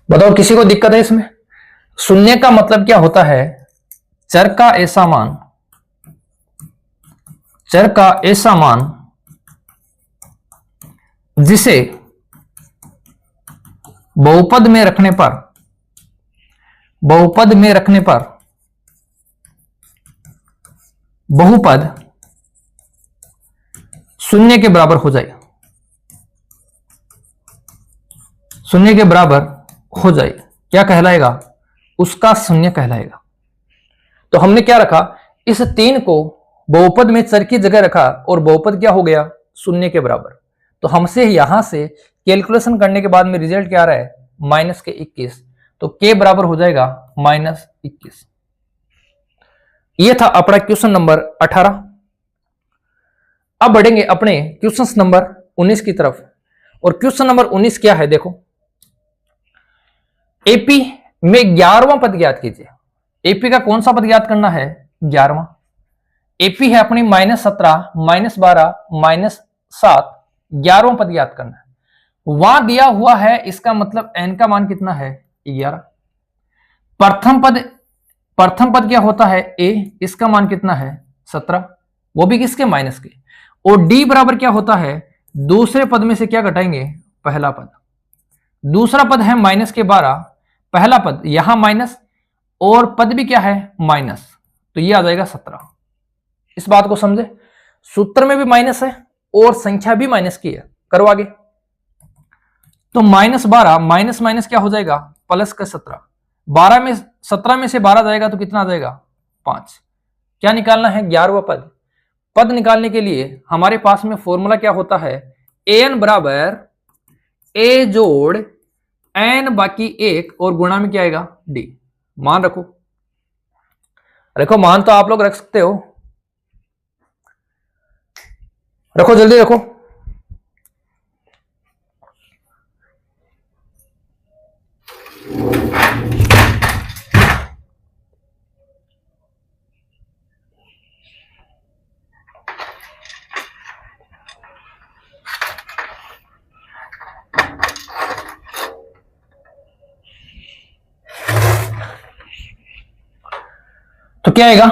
बताओ किसी को दिक्कत है इसमें। शून्य का मतलब क्या होता है, चर का ऐसा मान जिसे बहुपद में रखने पर बहुपद शून्य के बराबर हो जाए, शून्य के बराबर हो जाए, क्या कहलाएगा, उसका शून्य कहलाएगा। तो हमने क्या रखा, इस 3 को बहुपद में चर की जगह रखा और बहुपद क्या हो गया, शून्य के बराबर। तो हमसे यहां से कैलकुलेशन करने के बाद में रिजल्ट क्या आ रहा है, माइनस के 21। तो k बराबर हो जाएगा माइनस 21। यह था अपना क्वेश्चन नंबर 18। अब बढ़ेंगे अपने क्वेश्चन नंबर 19 की तरफ। और क्वेश्चन नंबर 19 क्या है, देखो एपी में 11वां पद ज्ञात कीजिए। एपी का कौन सा पद ज्ञात करना है, 11वां। एपी है अपनी -17 -12 -7, 11वां पद ज्ञात करना है। वहां दिया हुआ है, इसका मतलब n का मान कितना है, 11। प्रथम पद क्या होता है, a, इसका मान कितना है, 17, वो भी किसके, माइनस के। और d बराबर क्या होता है, दूसरे पद में से क्या घटाएंगे, पहला पद। दूसरा पद है -12, पहला पद यहां माइनस और पद भी क्या है, माइनस। तो ये आ जाएगा 17। इस बात को समझे, सूत्र में भी माइनस है और संख्या भी माइनस की है। करो आगे। तो -12 माइनस माइनस क्या हो जाएगा, प्लस का 17। 17 में से 12 जाएगा तो कितना आ जाएगा, 5। क्या निकालना है, 11वां पद। पद निकालने के लिए हमारे पास में फॉर्मूला क्या होता है, an बराबर a जोड़ n बाकी 1 और गुणा में क्या आएगा, d। मान रखो मान तो आप लोग रख सकते हो, रखो जल्दी रखो। तो क्या आएगा,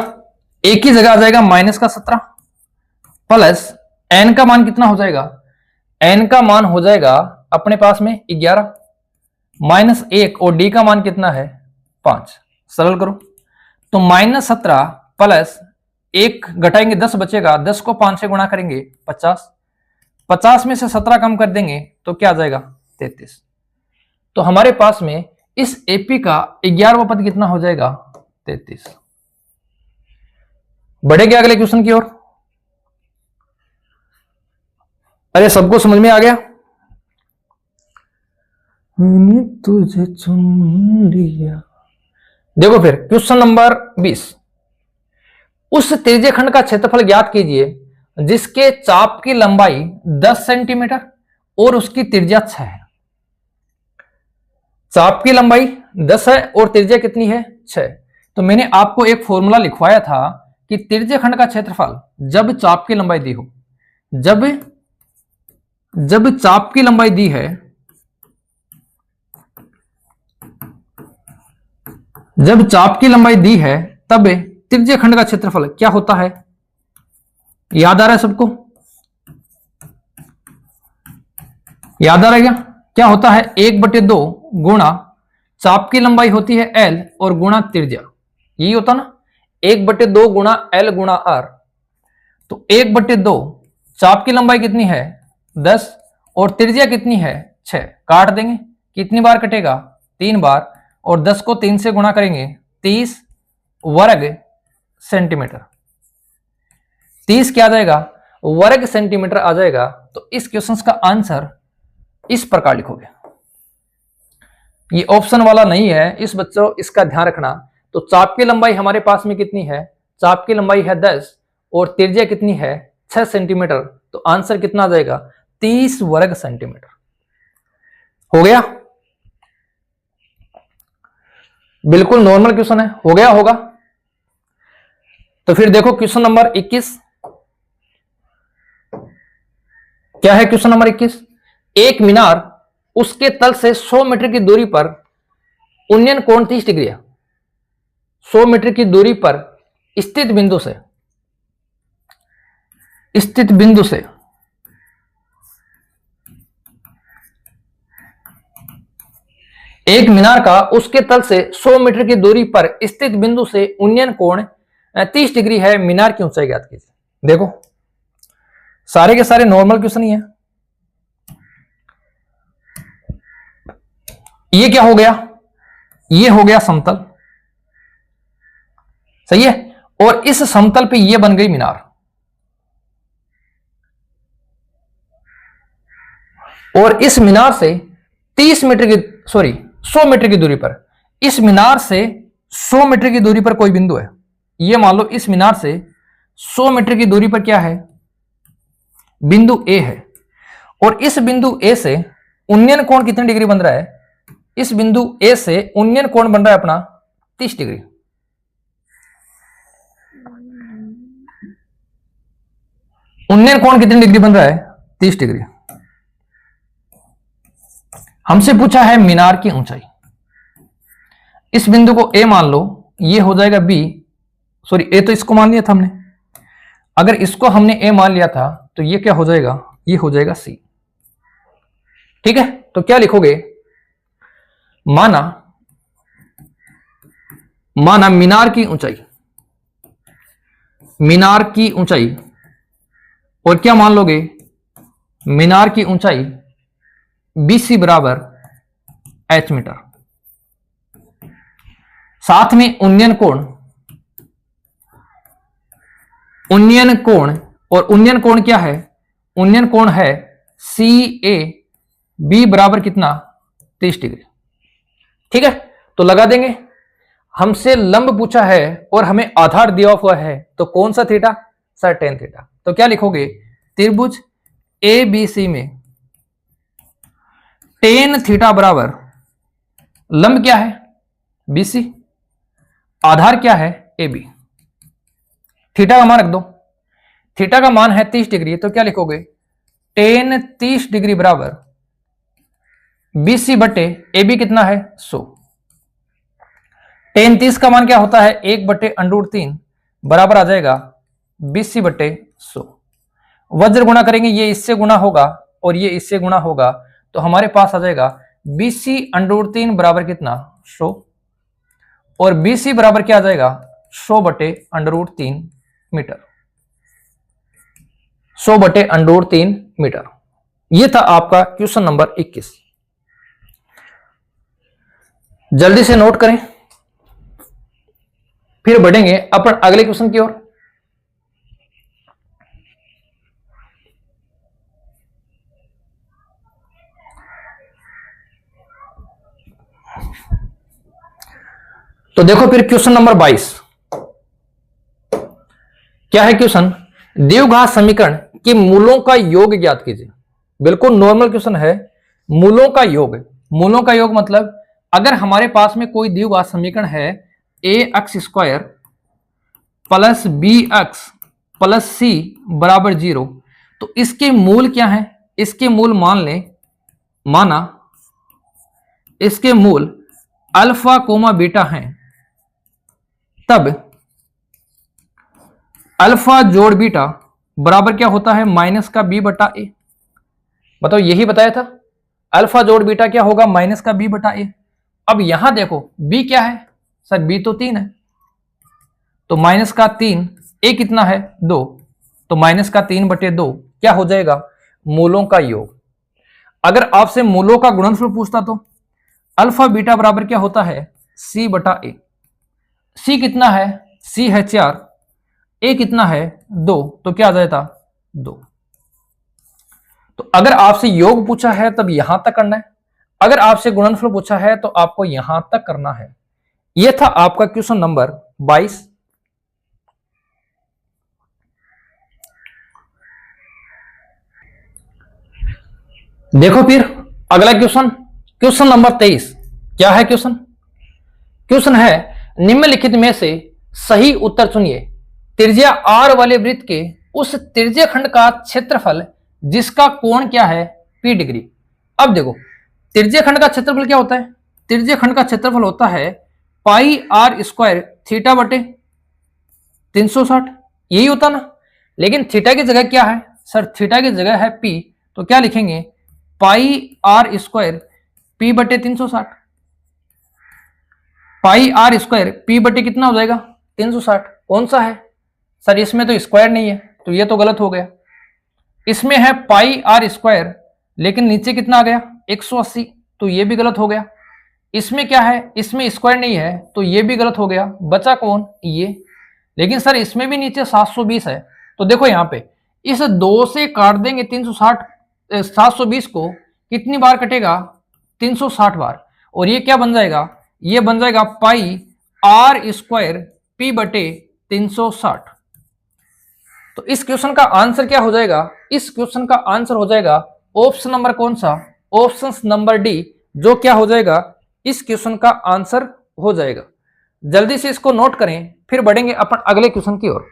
एक की जगह आ जाएगा माइनस का 17 प्लस n का मान कितना हो जाएगा, n का मान हो जाएगा अपने पास में 11 माइनस 1 और d का मान कितना है, 5। सरल करो तो -17 प्लस 1 घटाएंगे 10 बचेगा, 10 को 5 से गुणा करेंगे 50, 50 में से 17 कम कर देंगे तो क्या आ जाएगा, 33। तो हमारे पास में इस एपी का 11वां पद कितना हो जाएगा? 33। बढ़ेंगे अगले क्वेश्चन की ओर। अरे सबको समझ में आ गया? मैंने तुझे चुन लिया। देखो फिर क्वेश्चन नंबर 20। उस त्रिज्य खंड का क्षेत्रफल ज्ञात कीजिए जिसके चाप की लंबाई 10 सेंटीमीटर और उसकी त्रिज्या 6 है। चाप की लंबाई 10 है और त्रिज्या कितनी है? 6। तो मैंने आपको एक फॉर्मूला लिखवाया था कि त्रिज्य खंड का क्षेत्रफल जब चाप की लंबाई दी हो, जब चाप की लंबाई दी है, जब चाप की लंबाई दी है तब त्रिज्य खंड का क्षेत्रफल क्या होता है? याद आ रहा है सबको? याद आ रहा है क्या? क्या होता है? 1/2 गुणा चाप की लंबाई होती है L और गुणा त्रिज्या, यही होता ना? 1/2 गुणा L गुणा R। तो 1/2 चाप की लंबाई कितनी है? 10 और त्रिज्या कितनी है? 6। काट देंगे, कितनी बार कटेगा? 3 बार। और 10 को 3 से गुणा करेंगे 30 वर्ग सेंटीमीटर। 30 क्या आ जाएगा? वर्ग सेंटीमीटर आ जाएगा। तो इस क्वेश्चन का आंसर इस प्रकार लिखोगे। ये ऑप्शन वाला नहीं है, इस बच्चों इसका ध्यान रखना। तो चाप की लंबाई हमारे पास में कितनी है? चाप की लंबाई है 10 और त्रिज्या कितनी है? 6 सेंटीमीटर। तो आंसर कितना आ जाएगा? 30 वर्ग सेंटीमीटर। हो गया? बिल्कुल नॉर्मल क्वेश्चन है, हो गया होगा। तो फिर देखो क्वेश्चन नंबर 21 क्या है? क्वेश्चन नंबर 21, एक मीनार उसके तल से 100 मीटर की दूरी पर उन्नयन कोण 30 डिग्री है। 100 मीटर की दूरी पर स्थित बिंदु से एक मीनार का उसके तल से 100 मीटर की दूरी पर स्थित बिंदु से उन्नयन कोण 30 डिग्री है। मीनार की ऊंचाई ज्ञात कीजिए। देखो सारे के सारे नॉर्मल क्वेश्चन ही है। ये क्या हो गया? ये हो गया समतल, सही है। और इस समतल पे ये बन गई मीनार, और इस मीनार से 30 मीटर की 100 मीटर की दूरी पर, इस मीनार से 100 मीटर की दूरी पर कोई बिंदु है। ये मान लो इस मीनार से 100 मीटर की दूरी पर क्या है? बिंदु ए है। और इस बिंदु ए से उन्नयन कोण कितनी डिग्री बन रहा है? इस बिंदु ए से उन्नयन कोण बन रहा है अपना 30 डिग्री। उन्नयन कोण कितनी डिग्री बन रहा है? 30 डिग्री। हमसे पूछा है मीनार की ऊंचाई। इस बिंदु को ए मान लो, ये हो जाएगा बी, ए तो इसको मान लिया था हमने। अगर इसको हमने ए मान लिया था तो ये क्या हो जाएगा? ये हो जाएगा सी। ठीक है, तो क्या लिखोगे? माना मीनार की ऊंचाई, और क्या मान लोगे? मीनार की ऊंचाई BC बराबर H मीटर। साथ में उन्नयन कोण, और उन्नयन कोण क्या है? उन्नयन कोण है CAB बराबर कितना? 30 डिग्री। ठीक है, तो लगा देंगे। हमसे लंब पूछा है और हमें आधार दिया हुआ है, तो कौन सा थीटा? Sir tan theta. तो क्या लिखोगे? त्रिभुज ABC में टेन थीटा बराबर लंब क्या है? BC, आधार क्या है? AB। थीटा का मान रख दो। थीटा का मान है 30 डिग्री, तो क्या लिखोगे? टेन 30 डिग्री बराबर BC बटे AB कितना है? 100। टेन 30 का मान क्या होता है? 1/√3 बराबर आ जाएगा BC बटे 100। वज्र गुणा करेंगे, ये इससे गुणा होगा और ये इससे गुणा होगा, तो हमारे पास आ जाएगा BC√3 बराबर कितना? 100। और BC बराबर क्या आ जाएगा? 100/√3 मीटर। 100/√3 मीटर। यह था आपका क्वेश्चन नंबर 21। जल्दी से नोट करें, फिर बढ़ेंगे अपन अगले क्वेश्चन की ओर। तो देखो फिर क्वेश्चन नंबर 22 क्या है क्वेश्चन, द्विघात समीकरण के मूलों का योग ज्ञात कीजिए। बिल्कुल नॉर्मल क्वेश्चन है, मूलों का योग। मूलों का योग मतलब अगर हमारे पास में कोई द्विघात समीकरण है A X square plus B X plus C बराबर 0, तो इसके मूल क्या है, इसके मूल माना इसके मूल अल्फा कोमा बीटा हैं, तब अल्फा जोड़ बीटा बराबर क्या होता है, माइनस का बी बटा ए। बताओ, यही बताया था, अल्फा जोड़ बीटा क्या होगा, माइनस का बी बटा ए। अब यहां देखो बी क्या है सर, बी तो 3 है, तो माइनस का 3, ए कितना है 2, तो माइनस का 3/2 क्या हो जाएगा, मूलों का योग। अगर आपसे मूलों का गुणनफल पूछता तो अल्फा बीटा बराबर क्या होता है, सी बटा ए। सी कितना है, सी है 4, ए कितना है 2, तो क्या आ जाएगा 2। तो अगर आपसे योग पूछा है तब यहां तक करना है, अगर आपसे गुणनफल पूछा है तो आपको यहां तक करना है। यह था आपका क्वेश्चन नंबर 22। देखो फिर अगला क्वेश्चन, क्वेश्चन नंबर 23 क्या है क्वेश्चन, क्वेश्चन है निम्नलिखित में से सही उत्तर चुनिए। त्रिज्या r वाले वृत्त के उस त्रिज्य खंड का क्षेत्रफल जिसका कोण क्या है p डिग्री। अब देखो त्रिज्य खंड का क्षेत्रफल क्या होता है, त्रिज्य खंड का क्षेत्रफल होता है पाई r स्क्वायर थीटा बटे 360, यही होता ना। लेकिन थीटा की जगह क्या है सर, थीटा की जगह है p, तो क्या लिखेंगे पाई r स्क्वायर p बटे 360। पाई r स्क्वायर p बटे कितना हो जाएगा 360। कौन सा है सर, इसमें तो स्क्वायर नहीं है, तो ये तो गलत हो गया। इसमें है पाई r स्क्वायर, लेकिन नीचे कितना आ गया 180, तो ये भी गलत हो गया। इसमें क्या है, इसमें स्क्वायर नहीं है, तो ये भी गलत हो गया। बचा कौन, ये। लेकिन सर इसमें भी नीचे 720 है, तो देखो यहाँ पे इस 2 से काट देंगे 360, 720 को कितनी बार कटेगा 360 बार, और ये क्या बन जाएगा, ये बन जाएगा पाई r स्क्वायर p बटे 360। तो इस क्वेश्चन का आंसर क्या हो जाएगा, इस क्वेश्चन का आंसर हो जाएगा ऑप्शन नंबर कौन सा, ऑप्शन नंबर डी, जो क्या हो जाएगा इस क्वेश्चन का आंसर हो जाएगा। जल्दी से इसको नोट करें, फिर बढ़ेंगे अपन अगले क्वेश्चन की ओर।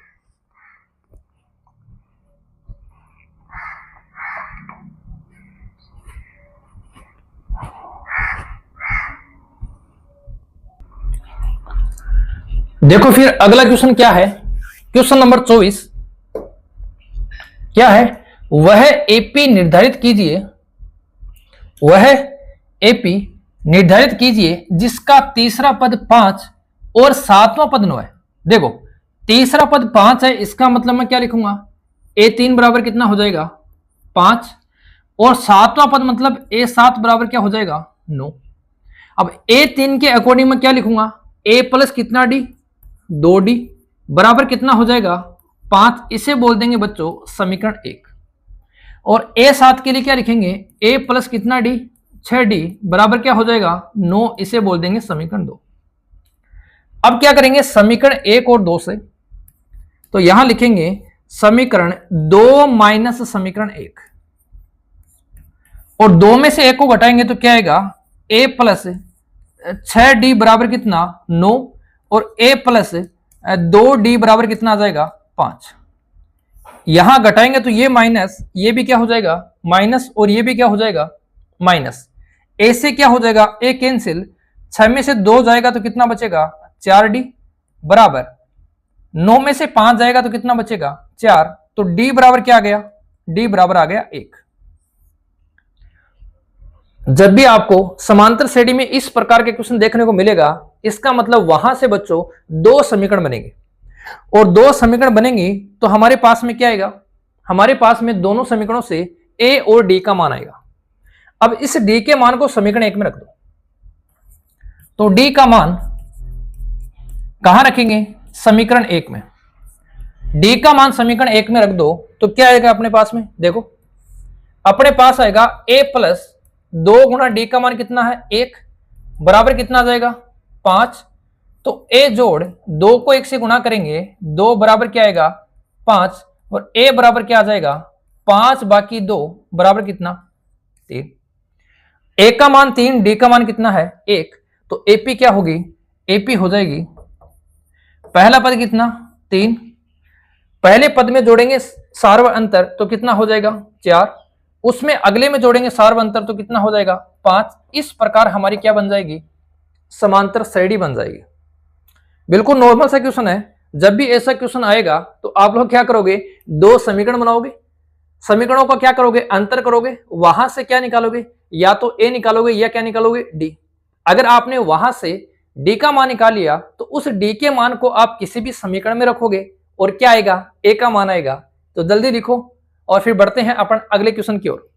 देखो फिर अगला क्वेश्चन क्या है, क्वेश्चन नंबर 24 क्या है, वह एपी निर्धारित कीजिए, वह एपी निर्धारित कीजिए जिसका तीसरा पद 5 और सातवां पद 9 है। देखो तीसरा पद 5 है, इसका मतलब मैं क्या लिखूंगा, a3 बराबर कितना हो जाएगा 5, और सातवां पद मतलब a7 बराबर क्या हो जाएगा 9। अब a3 के अकॉर्डिंग मैं क्या लिखूंगा, a प्लस कितना d 2d बराबर कितना हो जाएगा 5, इसे बोल देंगे बच्चों समीकरण 1। और a7 के लिए क्या लिखेंगे, a प्लस कितना d 6d बराबर क्या हो जाएगा 9, इसे बोल देंगे समीकरण 2। अब क्या करेंगे समीकरण 1 और 2 से, तो यहां लिखेंगे समीकरण 2 माइनस समीकरण 1, और 2 में से 1 को घटाएंगे तो क्या आएगा a प्लस 6d बराबर कितना 9, और a प्लस 2d बराबर कितना आ जाएगा 5। यहां घटाएंगे तो ये माइनस, ये भी क्या हो जाएगा माइनस, और ये भी क्या हो जाएगा माइनस। a से क्या हो जाएगा a कैंसिल, 6 में से 2 जाएगा तो कितना बचेगा 4d बराबर 9 में से 5 जाएगा तो कितना बचेगा 4, तो d बराबर क्या आ गया, d बराबर आ गया 1। जब भी आपको समांतर श्रेणी में इस प्रकार के क्वेश्चन देखने को मिलेगा, इसका मतलब वहां से बच्चों 2 समीकरण बनेंगे, और 2 समीकरण बनेंगे तो हमारे पास में क्या आएगा, हमारे पास में दोनों समीकरणों से a और d का मान आएगा। अब इस d के मान को समीकरण 1 में रख दो, तो डी का मान कहां रखेंगे? समीकरण 1 में। डी का मान समीकरण 1 में रख दो तो क्या आएगा अपने पास में? देखो अपने पास आएगा a प्लस 2 गुणा डी का मान कितना है? 1 बराबर कितना आ जाएगा? 5। तो a जोड़ 2 को 1 से गुणा करेंगे, 2 बराबर क्या आएगा? 5। और a बराबर क्या आ जाएगा? 5 बाकी 2 बराबर कितना? 3। a का मान 3, d का मान कितना है? 1। तो AP क्या होगी? AP हो जाएगी पहला पद कितना? 3। पहले पद में जोड़ेंगे सार्व अंतर तो कितना हो जाएगा? 4। उसमें अगले में जोड़ेंगे सार्व अंतर तो कितना हो जाएगा? 5। इस प्रकार हमारी क्या बन जाएगी? समांतर श्रेणी बन जाएगी। बिल्कुल नॉर्मल सा क्वेश्चन है। जब भी ऐसा क्वेश्चन आएगा तो आप लोग क्या करोगे? 2 समीकरण बनाओगे, समीकरणों का क्या करोगे? अंतर करोगे, वहां से क्या निकालोगे? या तो a निकालोगे या क्या निकालोगे? d। अगर आपने वहां से d का मान निकाल लिया तो उस d के मान को आप किसी भी समीकरण में रखोगे और क्या आएगा? a का मान आएगा। तो जल्दी लिखो और फिर बढ़ते हैं अपन अगले क्वेश्चन की ओर।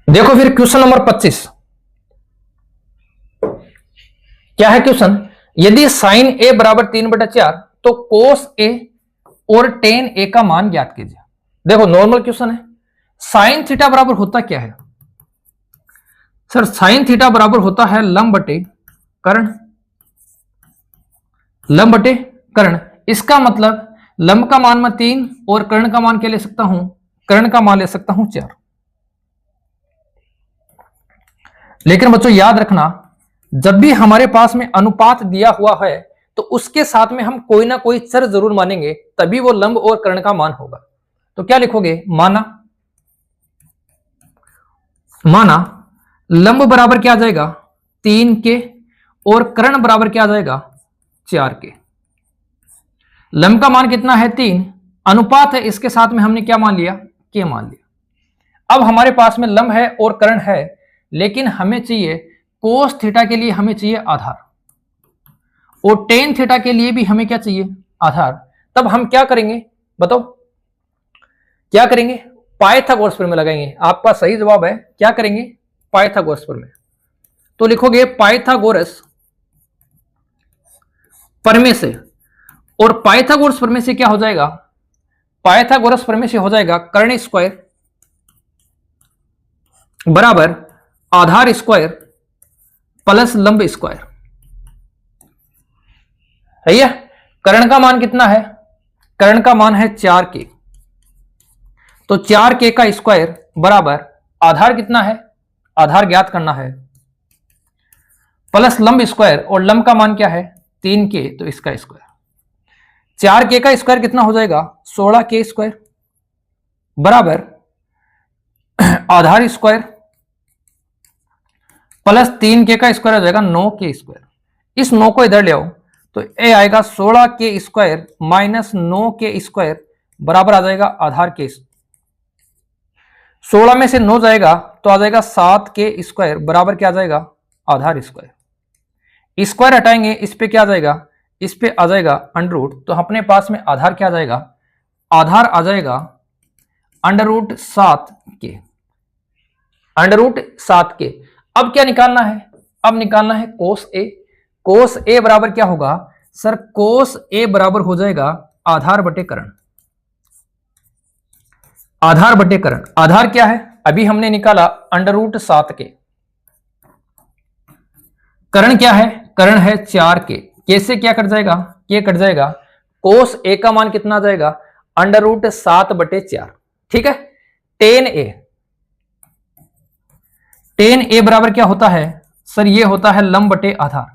देखो फिर क्वेश्चन नंबर 25 क्या है क्वेश्चन? यदि साइन a बराबर 3/4 तो कोस a और टेन a का मान ज्ञात कीजिए। देखो नॉर्मल क्वेश्चन है। साइन थीटा बराबर होता क्या है? सर साइन थीटा बराबर होता है लंब बटे कर्ण। लंब बटे कर्ण, इसका मतलब लंब का मान मैं 3 और कर्ण का मान क्या ले सकता हूं? कर्ण का मान ले सकता हूं 4। लेकिन बच्चों याद रखना, जब भी हमारे पास में अनुपात दिया हुआ है तो उसके साथ में हम कोई ना कोई चर जरूर मानेंगे, तभी वो लंब और कर्ण का मान होगा। तो क्या लिखोगे? माना लंब बराबर क्या आ जाएगा? 3 के और कर्ण बराबर क्या आ जाएगा? 4 के। लंब का मान कितना है? 3। अनुपात है, इसके साथ में हमने क्या मान लिया? के मान लिया। अब हमारे पास में लंब है और कर्ण है, लेकिन हमें चाहिए कोस थीटा के लिए हमें चाहिए आधार, और टेन थीटा के लिए भी हमें क्या चाहिए? आधार। तब हम क्या करेंगे बताओ? क्या करेंगे? पाइथागोरस प्रमेय लगाएंगे। आपका सही जवाब है, क्या करेंगे? पाइथागोरस प्रमेय। तो लिखोगे पाइथागोरस प्रमेय से, और पाइथागोरस प्रमेय से क्या हो जाएगा? पाइथागोरस प्रमेय से हो जाएगा कर्ण स्क्वायर बराबर आधार स्क्वायर प्लस लंब स्क्वायर। है ये? कर्ण का मान कितना है? कर्ण का मान है 4 के। तो 4 के का स्क्वायर बराबर आधार कितना है? आधार ज्ञात करना है, प्लस लंब स्क्वायर, और लंब का मान क्या है? 3 के, तो इसका स्क्वायर। 4 के का स्क्वायर कितना हो जाएगा? 16 के स्क्वायर बराबर आधार स्क्वायर प्लस 3 के का स्क्वायर हो जाएगा 9 के स्क्वायर। इस 9 को इधर ले आओ तो ए आएगा 16 के स्क्वायर माइनस 9 के स्क्वायर बराबर आ जाएगा आधार के। 16 में से 9 जाएगा तो आ जाएगा 7 के स्क्वायर बराबर क्या आ जाएगा? आधार स्क्वायर। स्क्वायर हटाएंगे, इस पे क्या आ जाएगा? इस पे आ जाएगा अंडर रूट। तो अपने पास में आधार क्या आ जाएगा? आधार आ जाएगा अंडर रूट 7 के। अंडर रूट 7 के। अब क्या निकालना है? अब निकालना है कोस ए। कोस ए बराबर क्या होगा? सर कोस ए बराबर हो जाएगा आधार बटे कर्ण। आधार बटे कर्ण। आधार क्या है? अभी हमने निकाला अंडर रूट 7 के। कर्ण क्या है? कर्ण है 4 के। कैसे क्या कट जाएगा? के कट जाएगा। कोस ए का मान कितना आ जाएगा? अंडर रूट 7 बटे 4। ठीक है। टेन ए। टेन ए बराबर क्या होता है? सर ये होता है लंब बटे आधार।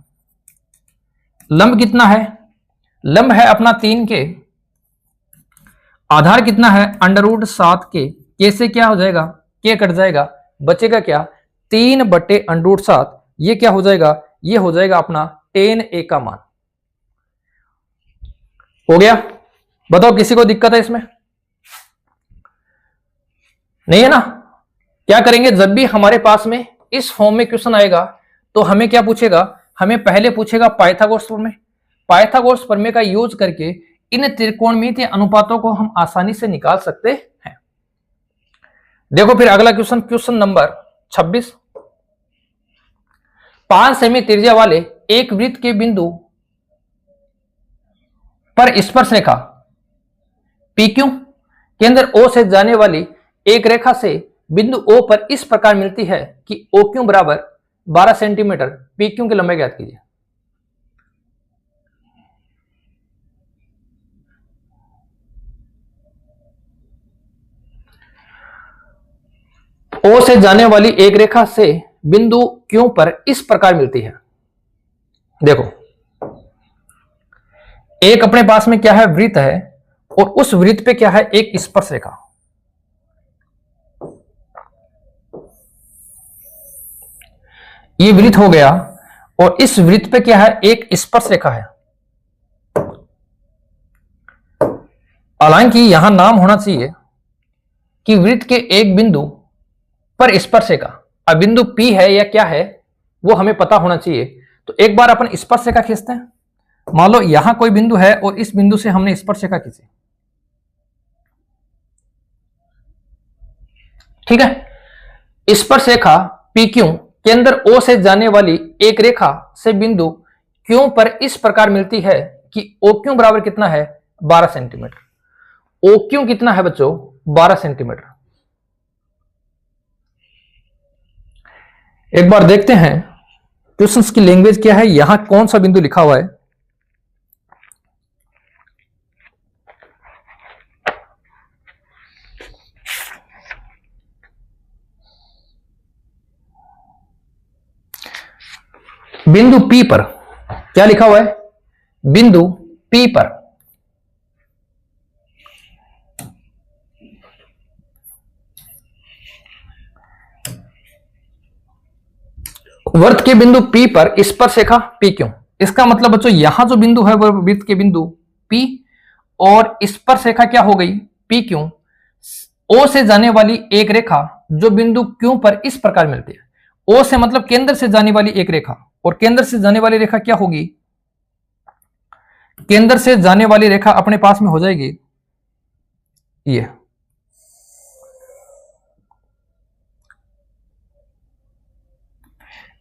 लंब कितना है? लंब है अपना 3 के। आधार कितना है? अंडर रूट 7 के। कैसे क्या हो जाएगा? के कट जाएगा, बचेगा क्या? 3 बटे अंडर रूट 7। ये क्या हो जाएगा? ये हो जाएगा अपना टेन ए का मान। हो गया? बताओ किसी को दिक्कत है इसमें? नहीं है ना। क्या करेंगे, जब भी हमारे पास में इस फॉर्म में क्वेश्चन आएगा तो हमें क्या पूछेगा, हमें पहले पूछेगा पाइथागोरस प्रमेय। पाइथागोरस प्रमेय का यूज करके इन त्रिकोणमितीय अनुपातों को हम आसानी से निकाल सकते हैं। देखो फिर अगला क्वेश्चन, क्वेश्चन नंबर 26। 5 सेमी त्रिज्या वाले एक वृत्त के बिंदु पर स्पर्शरेखा PQ केंद्र O से जाने वाली एक रेखा से बिंदु O पर इस प्रकार मिलती है कि OQ बराबर 12 सेंटीमीटर, PQ की लंबाई ज्ञात कीजिए। O से जाने वाली एक रेखा से बिंदु Q पर इस प्रकार मिलती है। देखो एक अपने पास में क्या है, वृत्त है, और उस वृत्त पे क्या है, एक स्पर्श रेखा। ये वृत्त हो गया और इस वृत्त पे क्या है, एक स्पर्श रेखा है। हालांकि यहां नाम होना चाहिए कि वृत्त के एक बिंदु पर स्पर्श रेखा, अब बिंदु P है या क्या है वो हमें पता होना चाहिए। तो एक बार अपन स्पर्श रेखा खींचते हैं। मान लो यहां कोई बिंदु है और इस बिंदु से हमने स्पर्श रेखा खींची, ठीक है। स्पर्श रेखा PQ केंद्र O से जाने वाली एक रेखा से बिंदु Q पर इस प्रकार मिलती है कि OQ बराबर कितना है, 12 सेंटीमीटर। OQ कितना है बच्चों, 12 सेंटीमीटर। एक बार देखते हैं क्वेश्चंस की लैंग्वेज क्या है, यहां कौन सा बिंदु लिखा हुआ है। बिंदु P पर क्या लिखा हुआ है, बिंदु P पर वृत्त के बिंदु P पर स्पर्श रेखा PQ। इसका मतलब बच्चों यहां जो बिंदु है वो वृत्त के बिंदु P और स्पर्श रेखा क्या हो गई, PQ। O से जाने वाली एक रेखा जो बिंदु Q पर इस प्रकार मिलती है। O से मतलब केंद्र से जाने वाली एक रेखा, और केंद्र से जाने वाली रेखा क्या होगी, केंद्र से जाने वाली रेखा अपने पास में हो जाएगी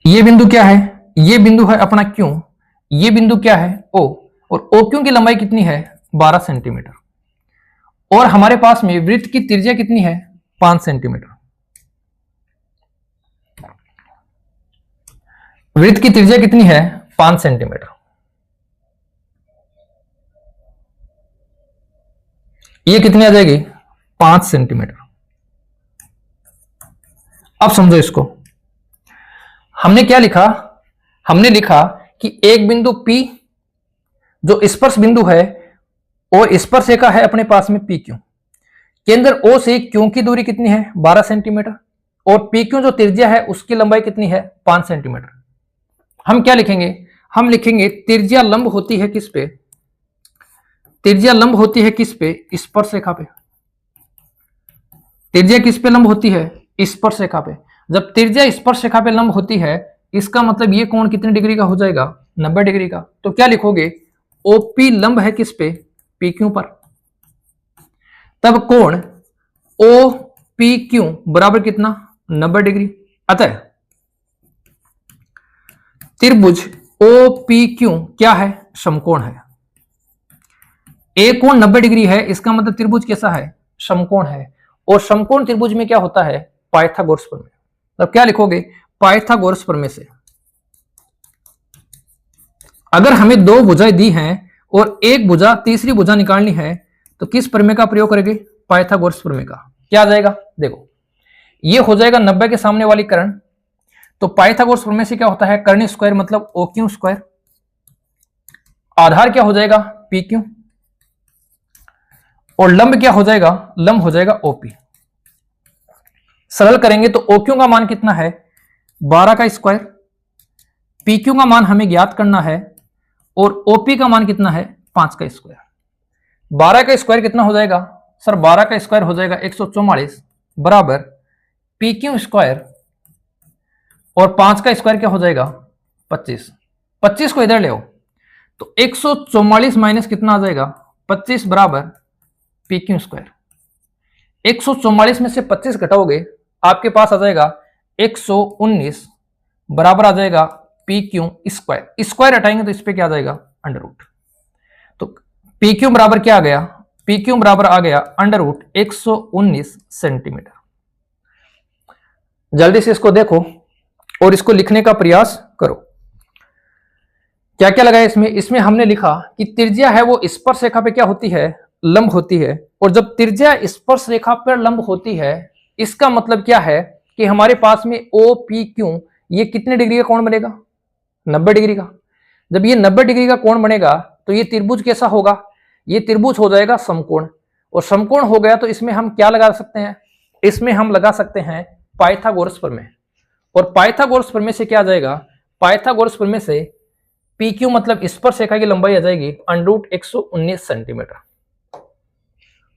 ये बिंदु क्या है, ये बिंदु है अपना Q, ये बिंदु क्या है O, और OQ की लंबाई कितनी है, 12 सेंटीमीटर। और हमारे पास में वृत्त की त्रिज्या कितनी है, 5 सेंटीमीटर। वृत्त की त्रिज्या कितनी है, 5 सेंटीमीटर। ये कितनी आ जाएगी, 5 सेंटीमीटर। अब समझो इसको, हमने क्या लिखा, हमने लिखा कि एक बिंदु P जो स्पर्श बिंदु है और स्पर्श रेखा है अपने पास में PQ। केंद्र O से Q की दूरी कितनी है, 12 सेंटीमीटर, और PQ जो त्रिज्या है उसकी लंबाई कितनी है, 5 सेंटीमीटर। हम क्या लिखेंगे, हम लिखेंगे त्रिज्या लंब होती है किस पे, त्रिज्या लंब होती है किस पे, स्पर्श रेखा पे। त्रिज्या किस पे लंब होती है, स्पर्श रेखा पे। जब त्रिज्या स्पर्श रेखा पे लंब होती है इसका मतलब ये कोण कितने डिग्री का हो जाएगा, 90 डिग्री का। तो क्या लिखोगे, OP लंब है किस पे, PQ पर। तब कोण OPQ बराबर कितना, 90 डिग्री। अतः त्रिभुज OPQ क्या है, समकोण है। एक कोण 90 डिग्री है, इसका मतलब त्रिभुज कैसा है, समकोण है। और समकोण त्रिभुज में क्या होता है, पाइथागोरस प्रमेय। तब क्या लिखोगे, पाइथागोरस प्रमेय से अगर हमें दो भुजाएं दी हैं और एक भुजा तीसरी भुजा निकालनी है तो किस प्रमेय का प्रयोग करेंगे, पाइथागोरस प्रमेय का। क्या आ जाएगा, देखो ये हो जाएगा 90 के सामने वाली कर्ण, तो पाइथागोरस प्रमेय से क्या होता है, कर्ण स्क्वायर मतलब OQ स्क्वायर। आधार क्या हो जाएगा, PQ, और लंब क्या हो जाएगा, लंब हो जाएगा OP। सरल करेंगे तो OQ का मान कितना है, 12 का स्क्वायर, PQ का मान हमें ज्ञात करना है, और OP का मान कितना है, 5 का स्क्वायर। 12 का स्क्वायर कितना हो जाएगा सर, 12 का स्क्वायर हो जाएगा 144, बराबर पी क्यू स्क्वायर, और 5 का स्क्वायर क्या हो जाएगा 25, 25 को इधर ले आओ तो 144 माइनस कितना आ जाएगा 25 बराबर पी क्यू स्क्वायर। 144 में से 25 घटाओगे आपके पास आ जाएगा 119 बराबर आ जाएगा पी क्यू स्क्वायर। स्क्वायर हटाएंगे तो इस पे क्या आ जाएगा अंडर रूट। तो पी क्यू बराबर क्या आ गया, पी क्यू बराबर आ गया अंडर रूट 119 सेंटीमीटर। जल्दी से इसको देखो और इसको लिखने का प्रयास करो। क्या क्या लगा इसमें, इसमें हमने लिखा कि त्रिज्या है वो स्पर्श रेखा पे क्या होती है लंब होती है, और जब त्रिज्या स्पर्श रेखा पर लंब होती है इसका मतलब क्या है कि हमारे पास में ओ पी क्यू ये कितने डिग्री का कोण बनेगा 90 डिग्री का। जब ये 90 डिग्री का कोण बनेगा तो ये त्रिभुज कैसा होगा, ये त्रिभुज हो जाएगा समकोण, और समकोण हो गया तो इसमें हम क्या लगा सकते हैं, इसमें हम लगा सकते हैं पाइथागोरस प्रमेय, और पाइथागोरस प्रमेय से क्या आ जाएगा, पाइथागोरस प्रमेय से पी क्यू मतलब स्पर्श रेखा की लंबाई आ जाएगी √119 सेंटीमीटर।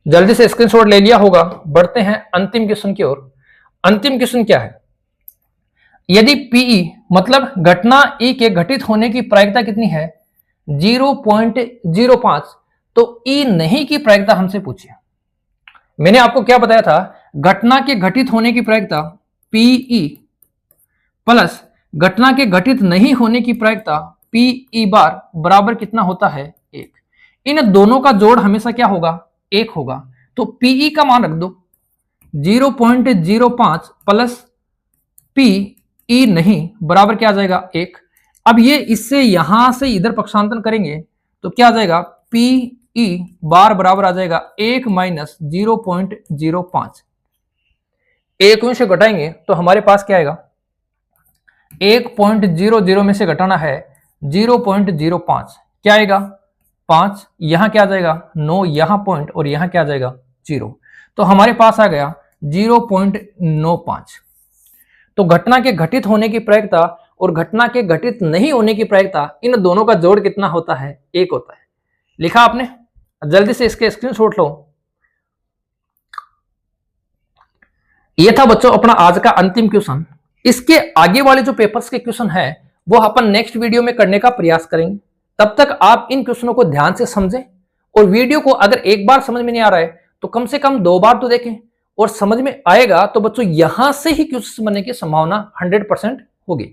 जल्दी से स्क्रीनशॉट ले लिया होगा। बढ़ते हैं अंतिम क्वेश्चन की ओर। अंतिम क्वेश्चन क्या है, यदि पीई मतलब घटना ई के घटित होने की प्रायिकता कितनी है 0.05, तो ई नहीं की प्रायिकता हमसे पूछिए। मैंने आपको क्या बताया था, घटना के घटित होने की प्रायिकता पीई प्लस घटना के घटित नहीं होने की प्रायिकता पीई बार बराबर कितना होता है 1। इन दोनों का जोड़ हमेशा क्या होगा 1 होगा। तो पीई का मान रख दो 0.05 प्लस पीई नहीं बराबर क्या आ जाएगा 1। अब ये इससे यहां से इधर पक्षांतरण करेंगे तो क्या आ जाएगा पीई बार बराबर आ जाएगा 1 माइनस 0.05। 1 से घटाएंगे तो हमारे पास क्या आएगा 1.00 में से घटाना है 0.05, क्या आएगा 5, यहां क्या आ जाएगा 9, यहां पॉइंट और यहां क्या आ जाएगा 0, तो हमारे पास आ गया 0.95। तो घटना के घटित होने की प्रायिकता और घटना के घटित नहीं होने की प्रायिकता इन दोनों का जोड़ कितना होता है 1 होता है। लिखा आपने, जल्दी से इसके स्क्रीनशॉट लो। यह था बच्चों अपना आज का अंतिम क्वेश्चन। इसके आगे वाले जो पेपर्स के क्वेश्चन है वो अपन नेक्स्ट वीडियो में करने का प्रयास करेंगे। तब तक आप इन क्वेश्चनों को ध्यान से समझें, और वीडियो को अगर एक बार समझ में नहीं आ रहा है तो कम से कम 2 बार तो देखें, और समझ में आएगा तो बच्चों यहां से ही क्वेश्चन बनने की संभावना 100% होगी।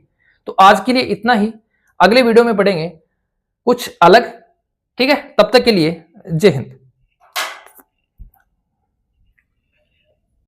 तो आज के लिए इतना ही, अगले वीडियो में पढ़ेंगे कुछ अलग। ठीक है, तब तक के लिए जय हिंद।